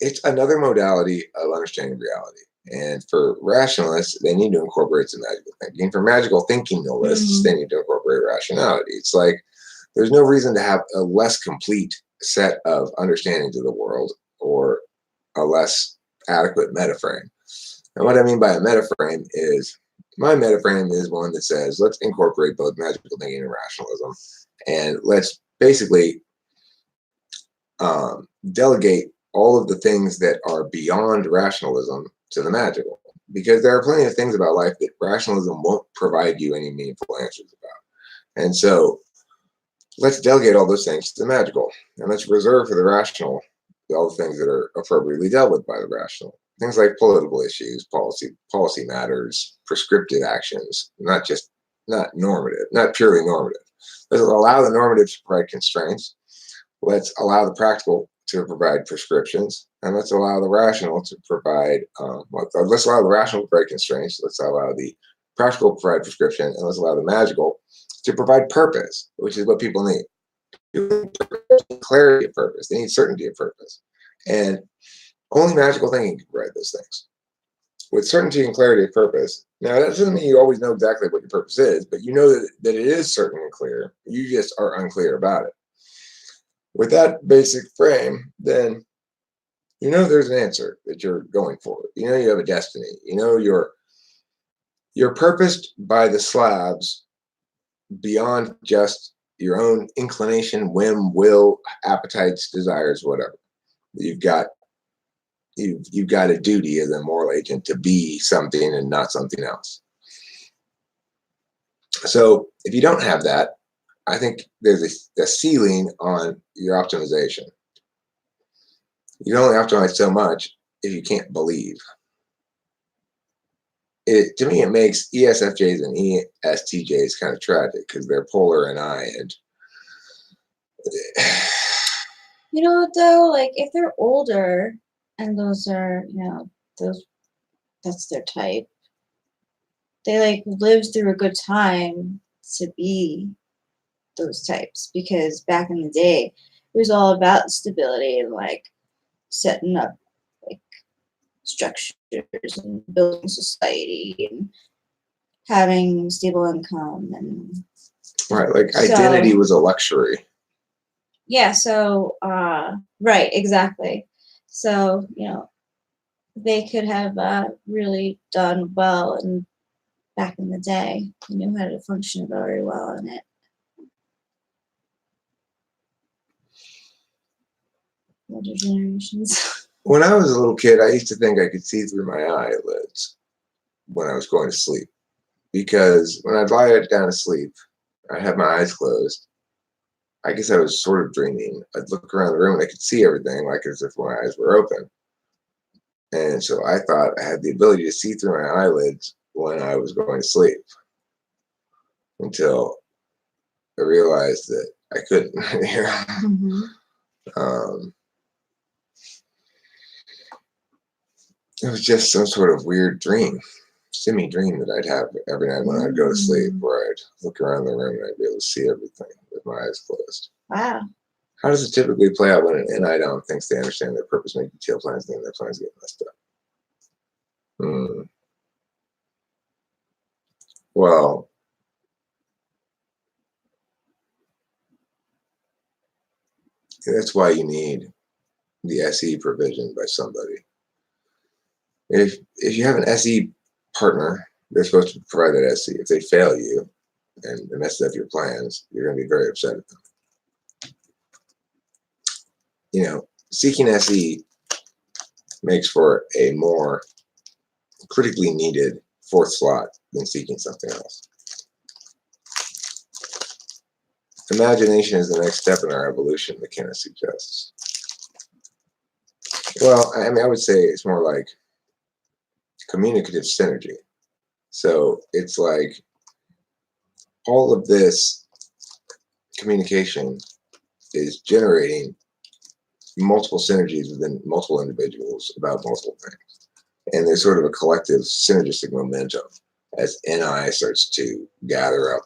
it's another modality of understanding reality. And for rationalists, they need to incorporate some magical thinking. For magical thinkingists, they need to incorporate rationality. It's like there's no reason to have a less complete set of understandings of the world or a less adequate metaframe. And what I mean by a metaframe is my metaframe is one that says let's incorporate both magical thinking and rationalism, and let's basically delegate all of the things that are beyond rationalism to the magical, because there are plenty of things about life that rationalism won't provide you any meaningful answers about. And so let's delegate all those things to the magical, and let's reserve for the rational all the things that are appropriately dealt with by the rational. Things like political issues, policy matters, prescriptive actions, not normative, not purely normative. Let's allow the normative to provide constraints. Let's allow the practical to provide prescriptions, and let's allow the rational to provide. Let's allow the rational to provide constraints. Let's allow the practical to provide prescription, and let's allow the magical to provide purpose, which is what people need. Clarity of purpose. They need certainty of purpose, and only magical thinking can provide those things. With certainty and clarity of purpose. Now, that doesn't mean you always know exactly what your purpose is, but you know that it is certain and clear. You just are unclear about it. With that basic frame, then you know there's an answer that you're going for. You know you have a destiny. You know you're purposed by the slabs beyond just your own inclination, whim, will, appetites, desires, whatever. You've got a duty as a moral agent to be something and not something else. So if you don't have that, I think there's a ceiling on your optimization. You can only optimize so much if you can't believe. To me, it makes ESFJs and ESTJs kind of tragic because they're polar and I. And you know what though? Like if they're older and those are, that's their type. They like lived through a good time to be those types, because back in the day it was all about stability and like setting up like structures and building society and having stable income and right, like identity was a luxury. Yeah, so right, exactly. So, they could have really done well and back in the day. They knew how to function very well in it. Older generations. When I was a little kid, I used to think I could see through my eyelids when I was going to sleep. Because when I'd lie down to sleep, I'd have my eyes closed. I guess I was sort of dreaming. I'd look around the room and I could see everything like as if my eyes were open. And so I thought I had the ability to see through my eyelids when I was going to sleep, until I realized that I couldn't. It was just some sort of weird dream, semi-dream that I'd have every night when I'd go to sleep, where I'd look around the room and I'd be able to see everything with my eyes closed. Wow. How does it typically play out when an NIDOM thinks they understand their purpose, make detailed plans, and then their plans get messed up? Well, that's why you need the SE provision by somebody. If you have an SE partner, they're supposed to provide that SE. If they fail you and mess up your plans, you're going to be very upset at them. Seeking SE makes for a more critically needed fourth slot than seeking something else. Imagination is the next step in our evolution, McKenna suggests. Well, I would say it's more like communicative synergy. So it's like all of this communication is generating multiple synergies within multiple individuals about multiple things. And there's sort of a collective synergistic momentum as NI starts to gather up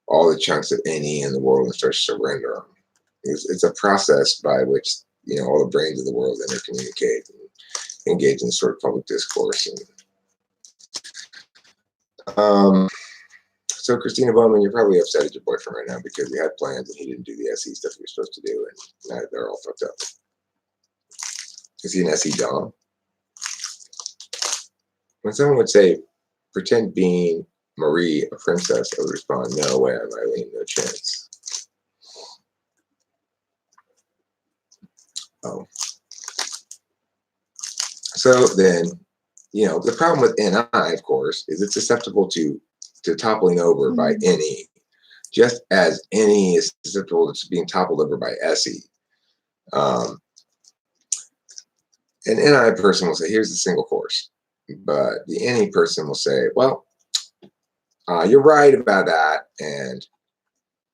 all the chunks of NE in the world and starts to surrender them. It's a process by which all the brains of the world intercommunicate. engage in sort of public discourse. And so Christina Bowman, you're probably upset at your boyfriend right now because you had plans and he didn't do the SE stuff you're supposed to do, and now they're all fucked up. Is he an SE dom? When someone would say, pretend being Marie, a princess, I would respond, no way, I'm Eileen, no chance. Oh. So then, the problem with NI, of course, is it's susceptible to toppling over by NE, just as NE is susceptible to being toppled over by SE. An NI person will say, here's the single course. But the NE person will say, well, you're right about that, and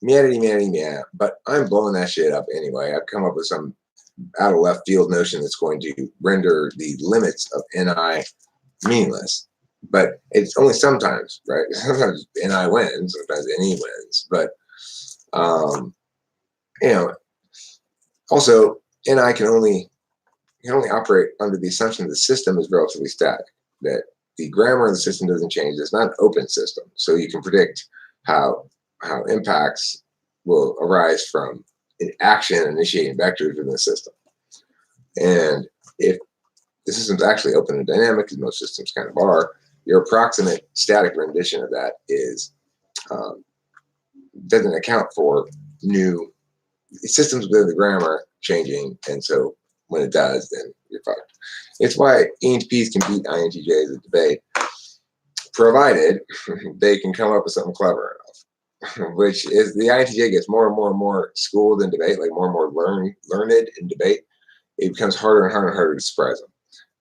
meow, but I'm blowing that shit up anyway. I've come up with some out of left field notion that's going to render the limits of NI meaningless. But it's only sometimes, right? Sometimes NI wins, sometimes NE wins. But, also, NI can only operate under the assumption that the system is relatively static, that the grammar of the system doesn't change. It's not an open system. So you can predict how impacts will arise from an action initiating vectors within the system. And if the system's actually open and dynamic, as most systems kind of are, your approximate static rendition of that is doesn't account for new systems within the grammar changing, and so when it does, then you're fucked. It's why ENTPs can beat INTJs at debate, provided they can come up with something clever enough. Which is, the INTJ gets more and more and more schooled in debate, like more and more learned in debate. It becomes harder and harder and harder to surprise them.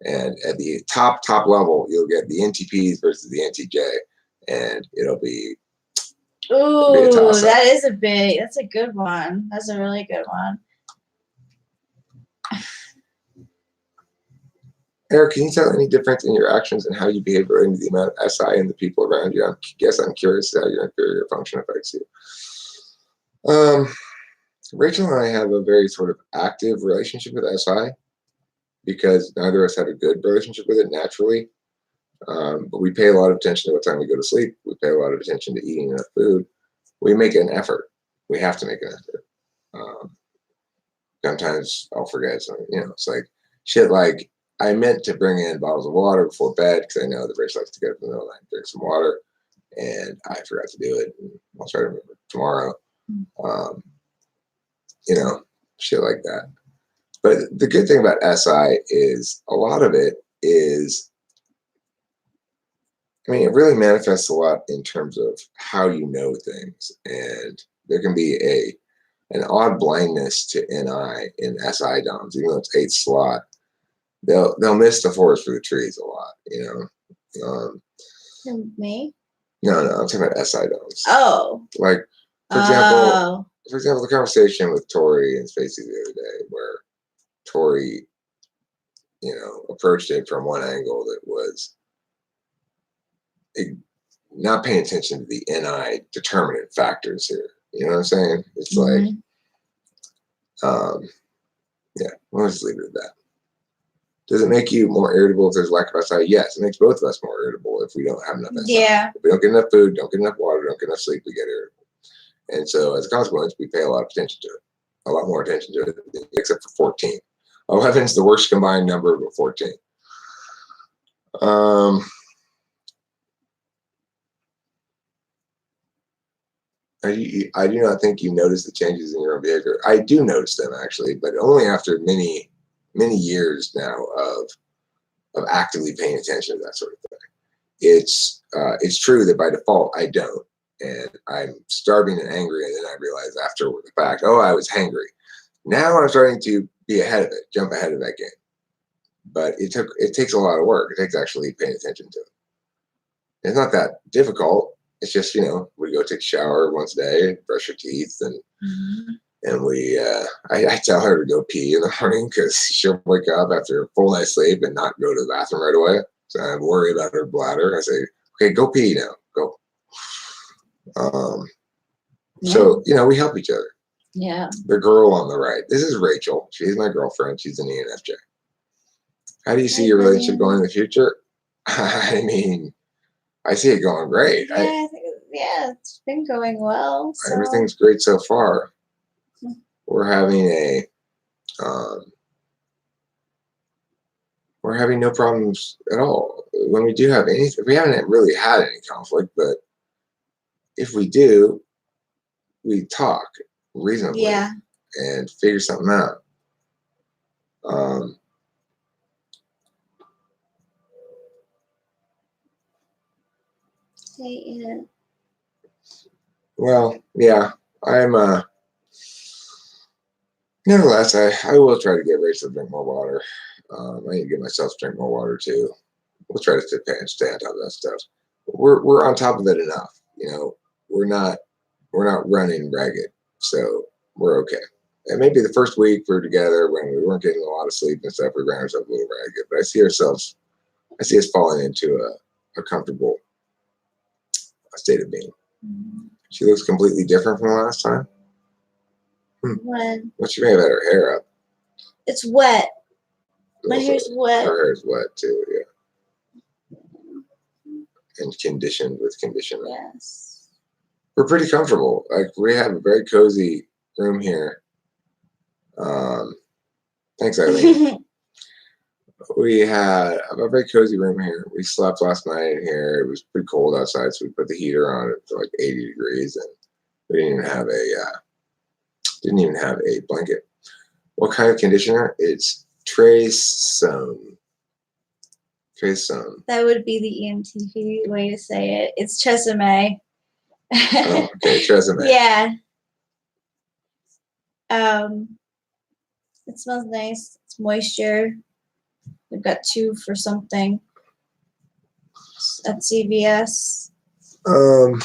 And at the top level, you'll get the NTPs versus the NTJ, and it'll be Ooh, that's a good one. That's a really good one. Eric, can you tell any difference in your actions and how you behave relating to the amount of SI and the people around you? I guess I'm curious how your inferior function affects you. Rachel and I have a very sort of active relationship with SI because neither of us have a good relationship with it naturally. But we pay a lot of attention to what time we go to sleep. We pay a lot of attention to eating enough food. We make an effort. We have to make an effort. Sometimes I'll forget something. It's like shit like, I meant to bring in bottles of water before bed because I know that Rachel likes to get up in the middle of the night and drink some water, and I forgot to do it. And I'll try to remember tomorrow. Shit like that. But the good thing about SI is a lot of it is, it really manifests a lot in terms of how you know things, and there can be an odd blindness to NI in SI DOMs, even though it's 8th slot. They'll miss the forest for the trees a lot, Me? No, I'm talking about SI DOMs. Oh. Like, for example, the conversation with Tori and Spacey the other day, where Tori, approached it from one angle that was not paying attention to the NI determinant factors here. You know what I'm saying? It's like, we'll just leave it at that. Does it make you more irritable if there's lack of SI? Yes, it makes both of us more irritable if we don't have enough SI. Yeah. If we don't get enough food, don't get enough water, don't get enough sleep, we get irritable. And so as a consequence, we pay a lot of attention to it. A lot more attention to it, except for 14. 11 is the worst combined number of 14. I do not think you notice the changes in your own behavior. I do notice them, actually, but only after many years now of actively paying attention to that sort of thing. It's true that by default I don't, and I'm starving and angry, and then I realize after the fact, oh, I was hangry. Now I'm starting to be ahead of it, jump ahead of that game. But it takes a lot of work. It takes actually paying attention to it. It's not that difficult. It's just, we go take a shower once a day, brush your teeth, and and we, I tell her to go pee in the morning because she'll wake up after a full night's sleep and not go to the bathroom right away. So I worry about her bladder. I say, okay, go pee now, go. So, we help each other. Yeah. The girl on the right, this is Rachel. She's my girlfriend. She's an ENFJ. How do you see Hi, your relationship Brian. going in the future? I mean, I see it going great. Yeah, yeah, it's been going well. So Everything's great so far. We're having no problems at all. When we do have anything, we haven't really had any conflict, but if we do, we talk reasonably yeah. and figure something out. Yeah. Well, yeah, I'm nevertheless, I will try to get Rachel to drink more water. I need to get myself to drink more water too. We'll try to stay on top of that stuff. We're on top of it enough. You know, we're not running ragged, so we're okay. And maybe the first week we're together when we weren't getting a lot of sleep and stuff, we ran ourselves a little ragged. But I see us falling into a comfortable state of being. She looks completely different from the last time. When Well, she may have had her hair up. it's wet. My Also, hair's wet. her hair's wet too, yeah. And conditioned with conditioner. Yes. We're pretty comfortable. Like we have a very cozy room here. Thanks, Eileen. We had a very cozy room here. We slept last night in here. It was pretty cold outside, so we put the heater on it to like 80 degrees, and we didn't even have a blanket. What kind of conditioner? It's Tresemme. Tresemme. That would be the EMTP way to say it. It's Tresemme. Oh, okay, Tresemme. Yeah. It smells nice. It's moisture. We've got 2 for something at CVS. I'm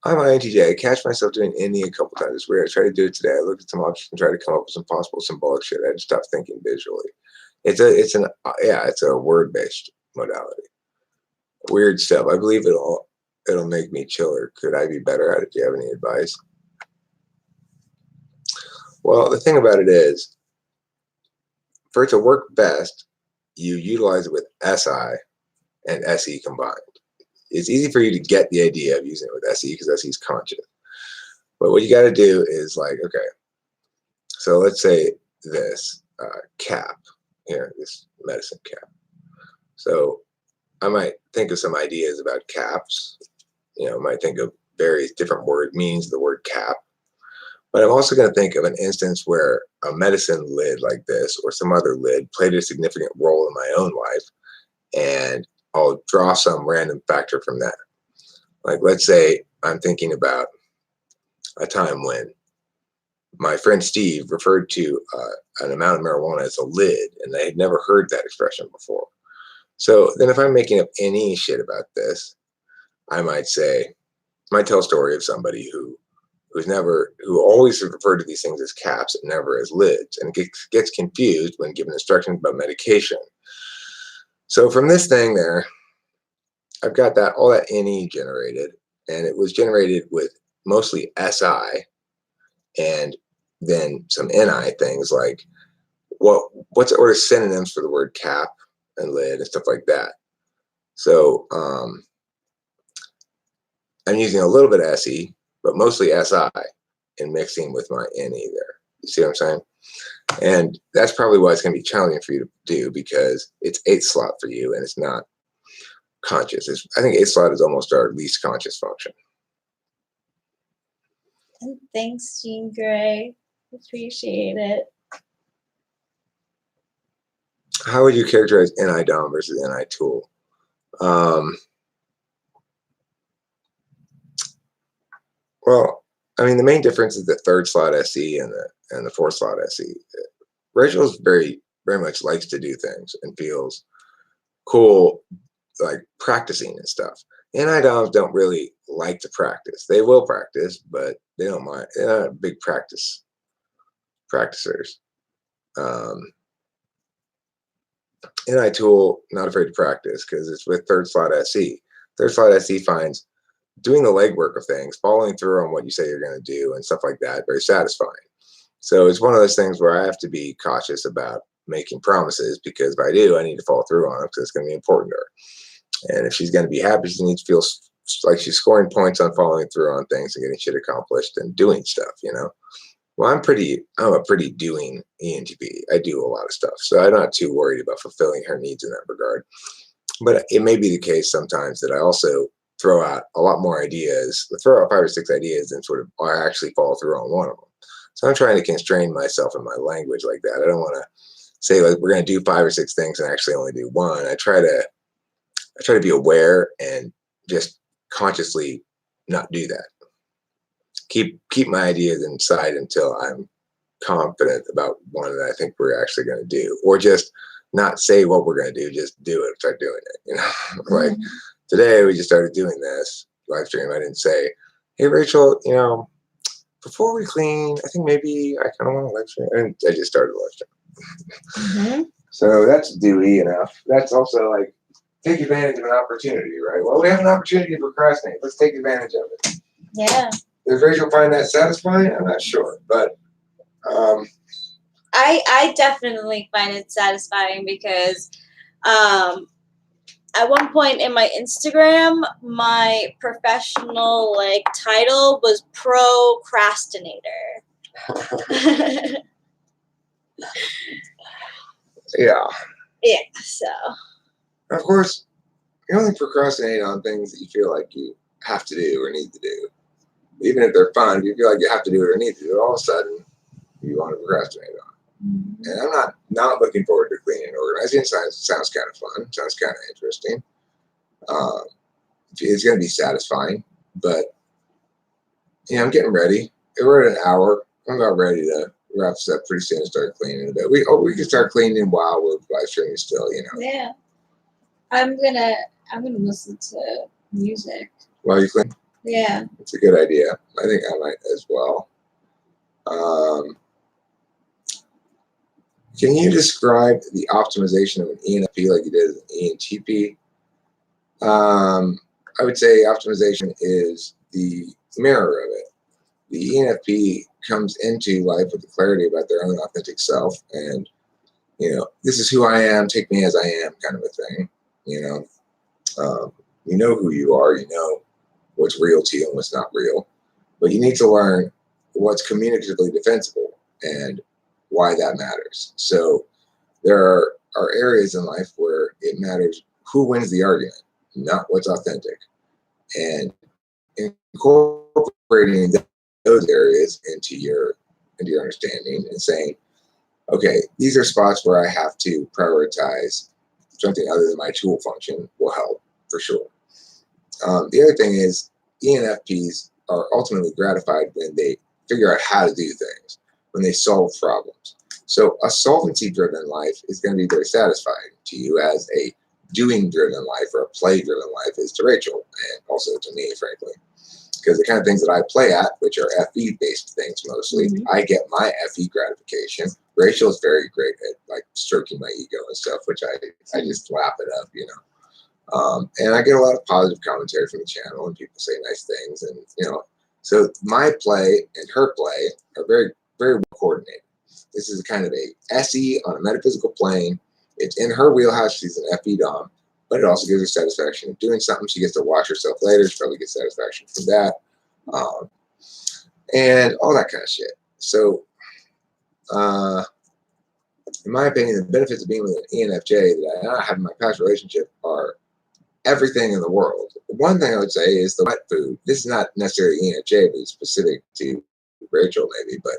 INTJ. I catch myself doing any a couple times. It's weird. I tried to do it today. I looked at some options and tried to come up with some possible symbolic shit. I just stopped thinking visually. It's a word-based modality. Weird stuff. I believe it'll make me chiller. Could I be better at it? Do you have any advice? Well, the thing about it is, for it to work best, you utilize it with SI and SE combined. It's easy for you to get the idea of using it with SE because SE is conscious. But what you got to do is like, okay, so let's say this cap here, this medicine cap. So I might think of some ideas about caps. You know, I might think of various different meanings of the word cap. But I'm also going to think of an instance where a medicine lid like this or some other lid played a significant role in my own life, and I'll draw some random factor from that. Like, let's say I'm thinking about a time when my friend Steve referred to an amount of marijuana as a lid, and I had never heard that expression before. So then if I'm making up any shit about this, I might tell a story of somebody who always referred to these things as caps and never as lids, and gets confused when given instructions about medication. So from this thing there, I've got all that NE generated, and it was generated with mostly SI and then some NI things like what's order synonyms for the word cap and lid and stuff like that. So I'm using a little bit of SE, but mostly SI and mixing with my NE there. You see what I'm saying? And that's probably why it's going to be challenging for you to do, because it's 8 slot for you and it's not conscious. I think 8 slot is almost our least conscious function. And thanks, Jean Grey. Appreciate it. How would you characterize NI DOM versus NI tool? Well, I mean, the main difference is the 3rd slot SE and the 4th slot SE. Rachel's very, very much likes to do things and feels cool, like practicing and stuff. NI DOMs don't really like to practice. They will practice, but they don't mind. They're not big practicers. NI tool, not afraid to practice because it's with 3rd slot SE. 3rd slot SE finds doing the legwork of things, following through on what you say you're going to do and stuff like that, very satisfying. So it's one of those things where I have to be cautious about making promises, because if I do, I need to follow through on it, because it's going to be important to her. And if she's going to be happy, she needs to feel like she's scoring points on following through on things and getting shit accomplished and doing stuff, you know? Well, I'm a pretty doing ENTP. I do a lot of stuff. So I'm not too worried about fulfilling her needs in that regard. But it may be the case sometimes that I also throw out a lot more ideas, throw out 5 or 6 ideas, and sort of I actually follow through on one of them. So I'm trying to constrain myself in my language like that. I don't want to say like we're going to do 5 or 6 things and actually only do one. I try to be aware and just consciously not do that. Keep my ideas inside until I'm confident about one that I think we're actually going to do, or just not say what we're going to do, just do it, start doing it. You know, like today we just started doing this live stream. I didn't say, hey Rachel, you know, before we clean, I think maybe I kind of want to live stream. And I just started live stream. So that's dewy enough. That's also like take advantage of an opportunity, right? Well, we have an opportunity to procrastinate. Let's take advantage of it. Yeah. Does Rachel find that satisfying? I'm not sure, but I definitely find it satisfying because at one point in my Instagram, my professional like title was procrastinator. yeah. Yeah, so Of course, you only procrastinate on things that you feel like you have to do or need to do. Even if they're fun, if you feel like you have to do it or need to do it, all of a sudden you want to procrastinate on it. And I'm not looking forward to cleaning and organizing. Sounds kind of fun. Sounds kind of interesting. It's going to be satisfying, but yeah, I'm getting ready. We're at an hour. I'm about ready to wrap this up pretty soon and start cleaning a bit. We can start cleaning while we're live streaming still, you know. yeah. I'm gonna listen to music. While you clean? Yeah. It's a good idea. I think I might as well. Can you describe the optimization of an ENFP like you did as an ENTP? I would say optimization is the mirror of it. The ENFP comes into life with the clarity about their own authentic self, and you know, this is who I am, take me as I am, kind of a thing. You know who you are, you know what's real to you and what's not real, but you need to learn what's communicatively defensible and why that matters. So there are areas in life where it matters who wins the argument, not what's authentic, and incorporating those areas into your understanding and saying, okay, these are spots where I have to prioritize something other than my tool function will help for sure. The other thing is ENFPs are ultimately gratified when they figure out how to do things, when they solve problems. So a solvency-driven life is going to be very satisfying to you, as a doing-driven life or a play-driven life is to Rachel, and also to me, frankly. Because the kind of things that I play at, which are FE-based things mostly, I get my FE gratification. Rachel is very great at like stroking my ego and stuff, which I just lap it up, you know. And I get a lot of positive commentary from the channel, and people say nice things, and you know, so my play and her play are very, very well coordinated. This is kind of a SE on a metaphysical plane. It's in her wheelhouse. She's an FE dom, but it also gives her satisfaction of doing something. She gets to watch herself later. She probably gets satisfaction from that, and all that kind of shit. So, in my opinion, the benefits of being with an ENFJ that I now have in my past relationship are everything in the world. One thing I would say is the wet food. This is not necessarily ENFJ, but it's specific to Rachel maybe, but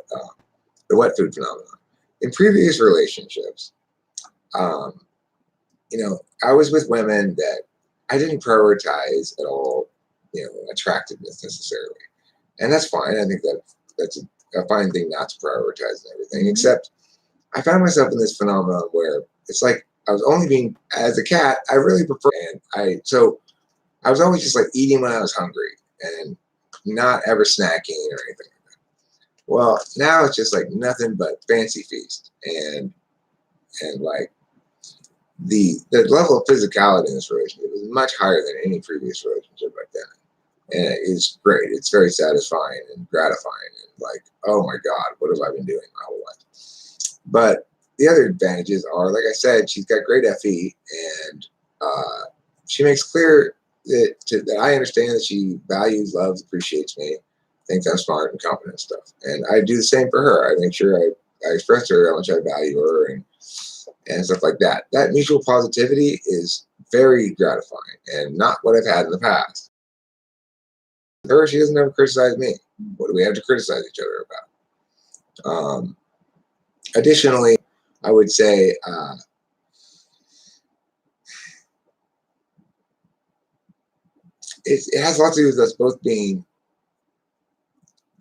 the wet food phenomenon. In previous relationships, you know, I was with women that I didn't prioritize at all, you know, attractiveness necessarily. And that's fine. I think that's a fine thing not to prioritize and everything, except I found myself in this phenomenon where it's like I was only being, as a cat, I really prefer, and so I was always just like eating when I was hungry and not ever snacking or anything like that. Well, now it's just like nothing but fancy feast, and like the level of physicality in this relationship is much higher than any previous relationship like that. And it's great. It's very satisfying and gratifying. And like, oh my God, what have I been doing my whole life? But the other advantages are, like I said, she's got great FE, and she makes clear that I understand that she values, loves, appreciates me, thinks I'm smart and competent and stuff. And I do the same for her. I make sure I express to her how much I value her and stuff like that. That mutual positivity is very gratifying and not what I've had in the past. Her, she doesn't ever criticize me. What do we have to criticize each other about? Additionally, I would say it has a lot to do with us both being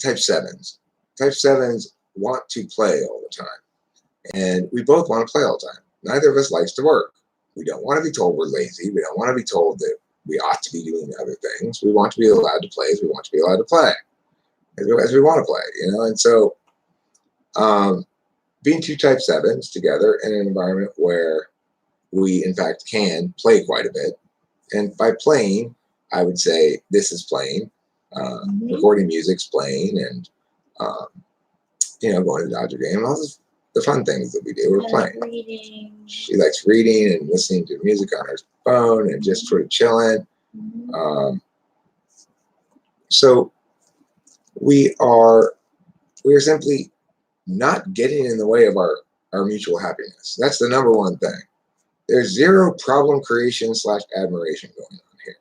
type 7s. Type 7s want to play all the time, and we both want to play all the time. Neither of us likes to work. We don't want to be told we're lazy. We don't want to be told that we ought to be doing other things. We want to be allowed to play as we want to be allowed to play, as we want to play, you know? And so being two type 7s together in an environment where we, in fact, can play quite a bit. And by playing, I would say this is playing, recording music's playing, and, going to the Dodger game, all the fun things that we do, we're playing. Reading. She likes reading and listening to music on her phone and just sort of chilling. So we are simply not getting in the way of our mutual happiness. That's the number one thing. There's zero problem creation / admiration going on here.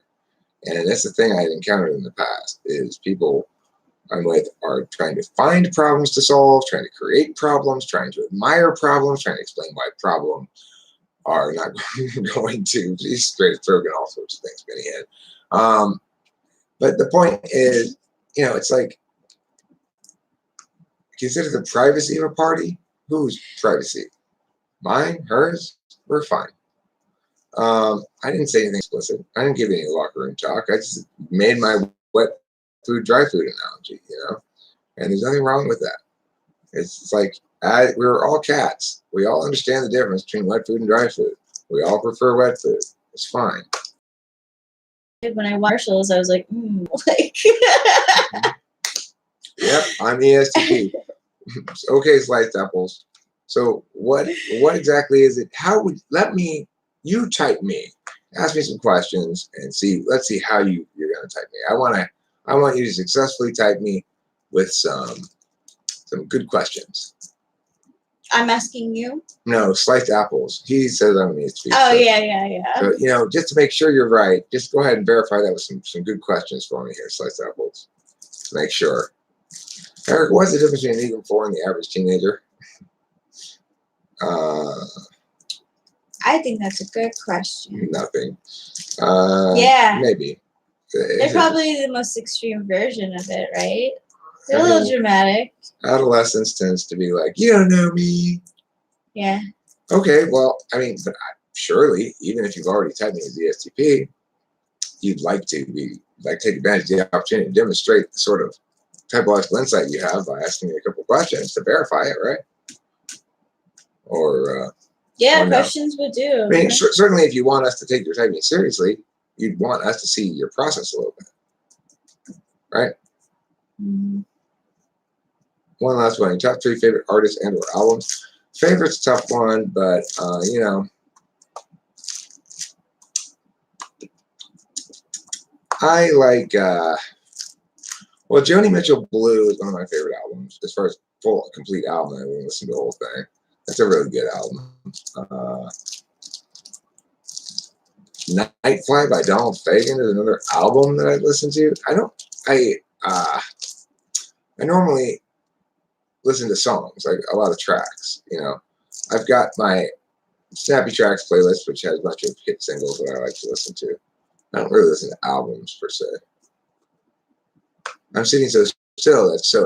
And that's the thing I had encountered in the past, is people I'm with are trying to find problems to solve, trying to create problems, trying to admire problems, trying to explain why problems are not going to be straight through and all sorts of things getting in. But the point is, it's like, consider the privacy of a party. Whose privacy? Mine? Hers? We're fine. I didn't say anything explicit. I didn't give any locker room talk. I just made my wet food, dry food analogy, and there's nothing wrong with that. It's like, we're all cats. We all understand the difference between wet food and dry food. We all prefer wet food. It's fine. When I watched Marshalls, I was like, like. Yep, I'm ESTP. Okay, sliced apples. So what exactly is it? You type me, ask me some questions, and let's see how you're gonna type me. I want you to successfully type me with some good questions. I'm asking you. No, sliced apples. He says I'm an ESTP. Oh, yeah. So, just to make sure you're right, just go ahead and verify that with some good questions for me here, sliced apples. To make sure. Eric, what's the difference between an even 4 and the average teenager? I think that's a good question. Nothing. Yeah. Maybe. They're probably the most extreme version of it, right? They're a little dramatic. Adolescence tends to be like, you don't know me. Yeah. Okay, well, but surely, even if you've already typed me as ESTP, you'd like to take advantage of the opportunity to demonstrate the sort of typological insight you have by asking me a couple questions to verify it, right? Or questions would do. Certainly, if you want us to take your typing seriously, you'd want us to see your process a little bit, right? Mm-hmm. One last one. Your top 3 favorite artists and/or albums. Favorite's a tough one, but I like. Joni Mitchell Blue is one of my favorite albums as far as full complete album. I wouldn't listen to the whole thing. That's a really good album. Nightfly by Donald Fagen is another album that I listen to. I normally listen to songs, like a lot of tracks. I've got my Snappy Tracks playlist, which has a bunch of hit singles that I like to listen to. I don't really listen to albums per se. I'm sitting so still, that's so